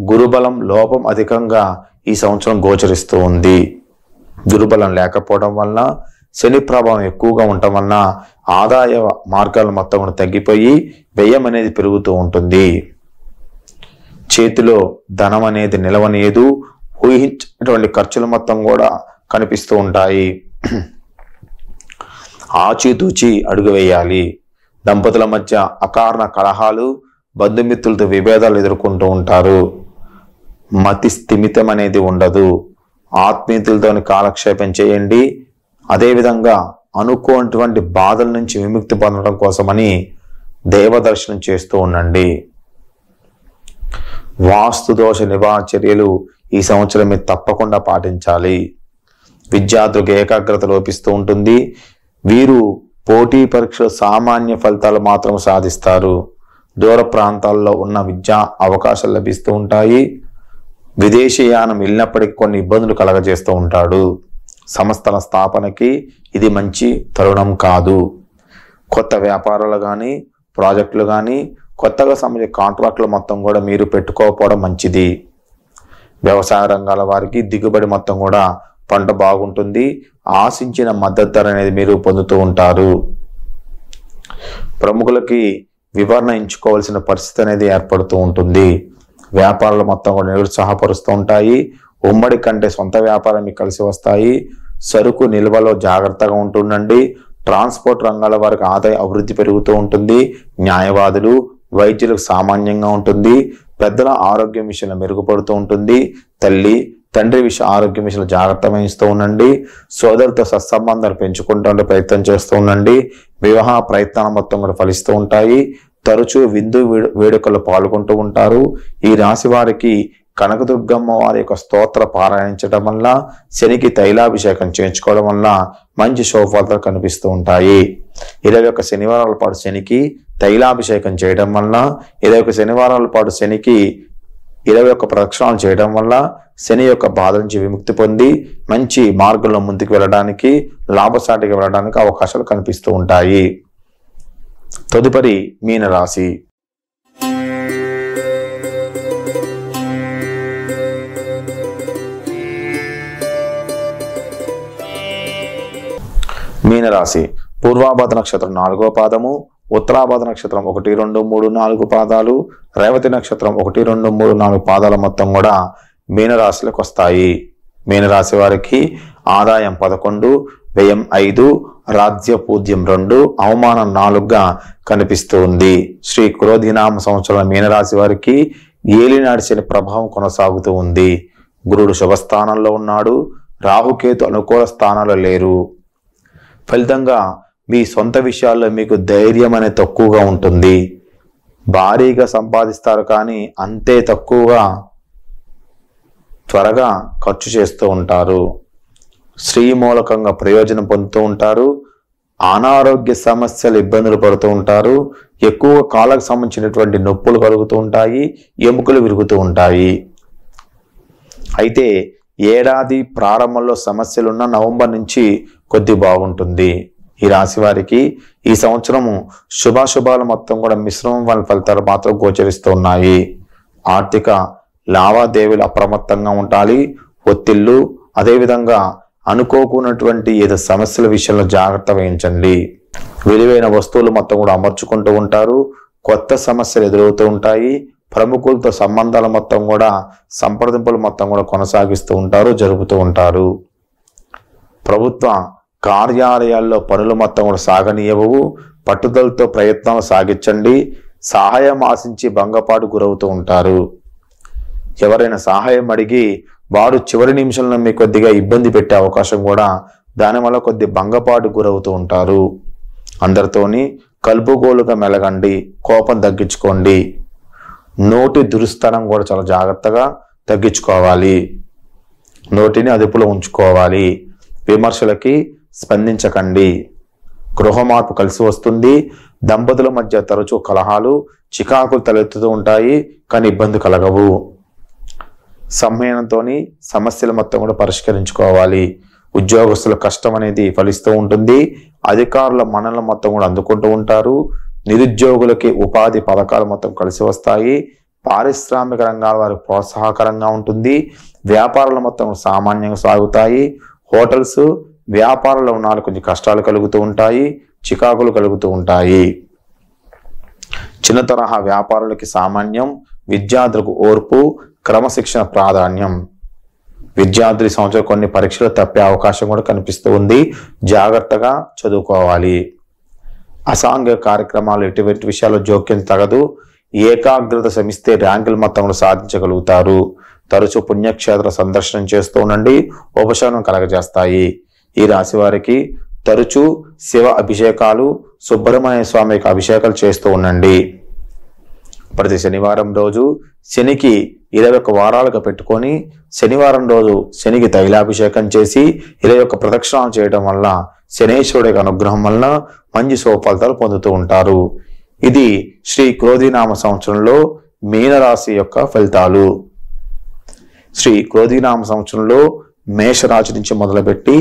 గురుబలం లోపం అధికంగా ఈ సంవత్సరం గోచరిస్తూ ఉంది. గురుబలం లేకపోవడం వలన, శని ప్రభావం ఎక్కువగా ఉండటం వలన ఆదాయ మార్గాలు మొత్తం కూడా తగ్గిపోయి వ్యయం అనేది పెరుగుతూ ఉంటుంది. చేతిలో ధనం అనేది నిలవనేదు. ఊహించినటువంటి ఖర్చులు మొత్తం కూడా కనిపిస్తూ ఉంటాయి. ఆచితూచి అడుగు వేయాలి. దంపతుల మధ్య అకారణ కలహాలు, బంధుమిత్రులతో విభేదాలు ఎదుర్కొంటూ ఉంటారు. మతి స్థిమితం అనేది ఉండదు. ఆత్మీయులతో కాలక్షేపం చేయండి. అదేవిధంగా అనుకోనటువంటి బాధల నుంచి విముక్తి పొందడం కోసమని దైవ దర్శనం చేస్తూ ఉండండి. వాస్తు దోష నివారణ చర్యలు ఈ సంవత్సరం మీరు తప్పకుండా పాటించాలి. విద్యార్థులకు ఏకాగ్రత లోపిస్తూ ఉంటుంది. వీరు పోటీ పరీక్షలు సామాన్య ఫలితాలు మాత్రం సాధిస్తారు. దూర ప్రాంతాల్లో ఉన్న విద్యా అవకాశాలు లభిస్తూ ఉంటాయి. విదేశీయానం వెళ్ళినప్పటికీ కొన్ని ఇబ్బందులు కలగజేస్తూ ఉంటాడు. సంస్థల స్థాపనకి ఇది మంచి తరుణం కాదు. కొత్త వ్యాపారాలు కానీ ప్రాజెక్టులు కానీ కొత్తగా సంబంధించిన కాంట్రాక్టులు మొత్తం కూడా మీరు పెట్టుకోకపోవడం మంచిది. వ్యవసాయ రంగాల వారికి దిగుబడి మొత్తం కూడా పంట బాగుంటుంది. ఆశించిన మద్దతు ధర అనేది మీరు పొందుతూ ఉంటారు. ప్రముఖులకి వివరణ ఎంచుకోవాల్సిన పరిస్థితి అనేది ఏర్పడుతూ ఉంటుంది. వ్యాపారాలు మొత్తం కూడా నిరుత్సాహపరుస్తూ ఉంటాయి. ఉమ్మడి కంటే సొంత వ్యాపారం మీకు కలిసి వస్తాయి. సరుకు నిల్వలో జాగ్రత్తగా ఉంటుండండి. ట్రాన్స్పోర్ట్ రంగాల వారికి ఆదాయ అభివృద్ధి పెరుగుతూ ఉంటుంది. న్యాయవాదులు వైద్యులకు సామాన్యంగా ఉంటుంది. పెద్దల ఆరోగ్యం విషయంలో మెరుగుపడుతూ ఉంటుంది. తల్లి తండ్రి ఆరోగ్యం విషయంలో జాగ్రత్త వహిస్తూ ఉండండి. సోదరులతో సత్సంబంధాలు పెంచుకుంటూ ప్రయత్నం చేస్తూ ఉండండి. వివాహ ప్రయత్నాలు మొత్తం కూడా ఫలిస్తూ ఉంటాయి. తరచూ విందు వేడుకలు పాల్గొంటూ ఉంటారు. ఈ రాశి వారికి కనకదుర్గమ్మ వారి యొక్క స్తోత్ర పారాయణించడం వల్ల, శనికి తైలాభిషేకం చేయించుకోవడం వల్ల మంచి శుభఫలితాలు కనిపిస్తూ ఉంటాయి. 21 శనివారాల పాటు శనికి తైలాభిషేకం చేయడం వల్ల, 21 శనివారాల పాటు శనికి 21 ప్రదక్షిణాలు చేయడం వల్ల శని యొక్క బాధ నుంచి విముక్తి పొంది మంచి మార్గంలో ముందుకు వెళ్ళడానికి, లాభసాటిగా వెళ్ళడానికి అవకాశాలు కనిపిస్తూ ఉంటాయి. తదుపరి మీనరాశి. మీనరాశి పూర్వాభాద్ర నక్షత్రం 4వ పాదము, ఉత్తరాభాద్ర నక్షత్రం 1, 2, 3, 4 పాదాలు, రేవతి నక్షత్రం 1, 2, 3, 4 పాదాల మొత్తం కూడా మీనరాశిలోకి వస్తాయి. మీనరాశి వారికి ఆదాయం 11, వ్యయం 5, రాజ్య పూజ్యం 2, అవమానం 4గా కనిపిస్తూ ఉంది. శ్రీ క్రోధినామ సంవత్సరం మీనరాశి వారికి ఏలినాటి శని ప్రభావం కొనసాగుతూ ఉంది. గురుడు శుభస్థానంలో ఉన్నాడు. రాహుకేతు అనుకూల స్థానాల్లో లేరు. ఫలితంగా మీ సొంత విషయాల్లో మీకు ధైర్యం అనేది తక్కువగా ఉంటుంది. భారీగా సంపాదిస్తారు కానీ అంతే తక్కువగా త్వరగా ఖర్చు చేస్తూ ఉంటారు. స్త్రీ మూలకంగా ప్రయోజనం పొందుతూ ఉంటారు. అనారోగ్య సమస్యలు ఇబ్బందులు పడుతూ ఉంటారు. ఎక్కువ కాళ్ళకు సంబంధించినటువంటి నొప్పులు కలుగుతూ ఉంటాయి. ఎముకలు విరుగుతూ ఉంటాయి. అయితే ఏడాది ప్రారంభంలో సమస్యలున్న నవంబర్ నుంచి కొద్ది బాగుంటుంది. ఈ రాశి వారికి ఈ సంవత్సరము శుభాశుభాలు మొత్తం కూడా మిశ్రమం ఫలితాలు మాత్రం గోచరిస్తూ ఉన్నాయి. ఆర్థిక లావాదేవీలు అప్రమత్తంగా ఉండాలి. ఒత్తిళ్లు, అదేవిధంగా అనుకోకున్నటువంటి ఏదో సమస్యల విషయంలో జాగ్రత్త వహించండి. విలువైన వస్తువులు మొత్తం కూడా అమర్చుకుంటూ ఉంటారు. కొత్త సమస్యలు ఎదురవుతూ ఉంటాయి. ప్రముఖులతో సంబంధాల మొత్తం కూడా సంప్రదింపులు మొత్తం కూడా కొనసాగిస్తూ ఉంటారు, జరుపుతూ ఉంటారు. ప్రభుత్వ కార్యాలయాల్లో పనులు మొత్తం కూడా సాగనీయవు. పట్టుదలతో ప్రయత్నాలు సాగించండి. సహాయం ఆశించి భంగపాటు గురవుతూ ఉంటారు. ఎవరైనా సహాయం అడిగి వారు చివరి నిమిషంలో మీకు కొద్దిగా ఇబ్బంది పెట్టే అవకాశం కూడా, దానివల్ల కొద్ది భంగపాటు గురవుతూ ఉంటారు. అందరితోని కలుపుగోలుగా మెలగండి. కోపం తగ్గించుకోండి. నోటి దురుస్తనం కూడా చాలా జాగ్రత్తగా తగ్గించుకోవాలి. నోటిని అదుపులో ఉంచుకోవాలి. విమర్శలకి స్పందించకండి. గృహ మార్పు కలిసి వస్తుంది. దంపతుల మధ్య తరచూ కలహాలు, చికాకులు తలెత్తుతూ ఉంటాయి కానీ ఇబ్బంది కలగవు. సంయమనంతో సమస్యలు మొత్తం కూడా పరిష్కరించుకోవాలి. ఉద్యోగస్తుల కష్టం అనేది ఫలిస్తూ ఉంటుంది. అధికారుల మన్ననలు మొత్తం కూడా అందుకుంటూ ఉంటారు. నిరుద్యోగులకి ఉపాధి పథకాలు మొత్తం కలిసి వస్తాయి. పారిశ్రామిక రంగాల వారికి ప్రోత్సాహకరంగా ఉంటుంది. వ్యాపారాలు మొత్తం సామాన్యంగా సాగుతాయి. హోటల్స్, వ్యాపారాల్లో ఉన్న కొంచెం కష్టాలు కలుగుతూ ఉంటాయి, చికాకులు కలుగుతూ ఉంటాయి. చిన్న తరహా వ్యాపారులకి సామాన్యం. విద్యార్థులకు ఓర్పు, క్రమశిక్షణ ప్రాధాన్యం. విద్యార్థులు సంవత్సరం కొన్ని పరీక్షలు తప్పే అవకాశం కూడా కనిపిస్తూ ఉంది. జాగ్రత్తగా చదువుకోవాలి. అసాంఘిక కార్యక్రమాలు ఎటువంటి విషయాల్లో జోక్యం తగదు. ఏకాగ్రత శ్రమిస్తే ర్యాంకులు మొత్తం సాధించగలుగుతారు. తరచూ పుణ్యక్షేత్ర సందర్శనం చేస్తూ ఉండండి. ఉపశమనం కలగజేస్తాయి. ఈ రాశి వారికి తరచూ శివ అభిషేకాలు, సుబ్రహ్మణ్య స్వామికి అభిషేకాలు చేస్తూ ఉండండి. ప్రతి శనివారం రోజు శనికి 21 వారాలుగా పెట్టుకొని శనివారం రోజు శనికి తైలాభిషేకం చేసి 21 ప్రదక్షిణాలు చేయడం వల్ల శనేశ్వరుడి అనుగ్రహం వల్ల మంచి శుభఫలితాలు పొందుతూ ఉంటారు. ఇది శ్రీ క్రోధినామ సంవత్సరంలో మీనరాశి యొక్క ఫలితాలు. శ్రీ క్రోధినామ సంవత్సరంలో మేషరాశి నుంచి మొదలుపెట్టి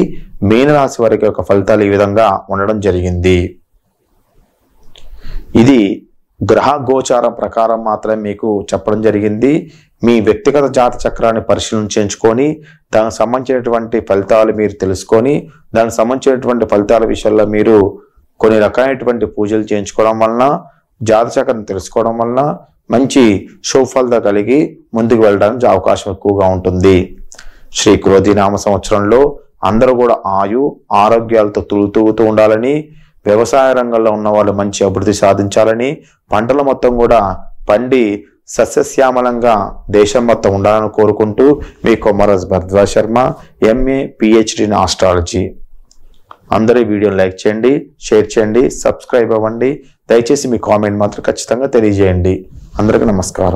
మీనరాశి వరకు యొక్క ఫలితాలు ఈ విధంగా ఉండడం జరిగింది. ఇది గ్రహ గోచారం ప్రకారం మాత్రమే మీకు చెప్పడం జరిగింది. మీ వ్యక్తిగత జాత చక్రాన్ని పరిశీలన చేయించుకొని దానికి సంబంధించినటువంటి ఫలితాలు మీరు తెలుసుకొని దానికి సంబంధించినటువంటి ఫలితాల విషయాల్లో మీరు కొన్ని రకాలైనటువంటి పూజలు చేయించుకోవడం వలన జాత చక్రం తెలుసుకోవడం వలన మంచి శుభఫలితం కలిగి ముందుకు వెళ్ళడానికి అవకాశం ఎక్కువగా ఉంటుంది. శ్రీ క్రోధినామ సంవత్సరంలో అందరూ కూడా ఆరోగ్యాలతో తూగుతూ ఉండాలని, వ్యవసాయ రంగంలో ఉన్న వాళ్ళు మంచి అభివృద్ధి సాధించాలని, పంటల మొత్తం కూడా పండి సస్యశ్యామలంగా దేశం మొత్తం ఉండాలని కోరుకుంటూ మీ Komaras Bharadwaj Sharma, MA PhD in astrology. అందరూ ఈ వీడియోని లైక్ చేయండి, షేర్ చేయండి, సబ్స్క్రైబ్ అవ్వండి. దయచేసి మీ కామెంట్ మాత్రం ఖచ్చితంగా తెలియజేయండి. అందరికీ నమస్కారం.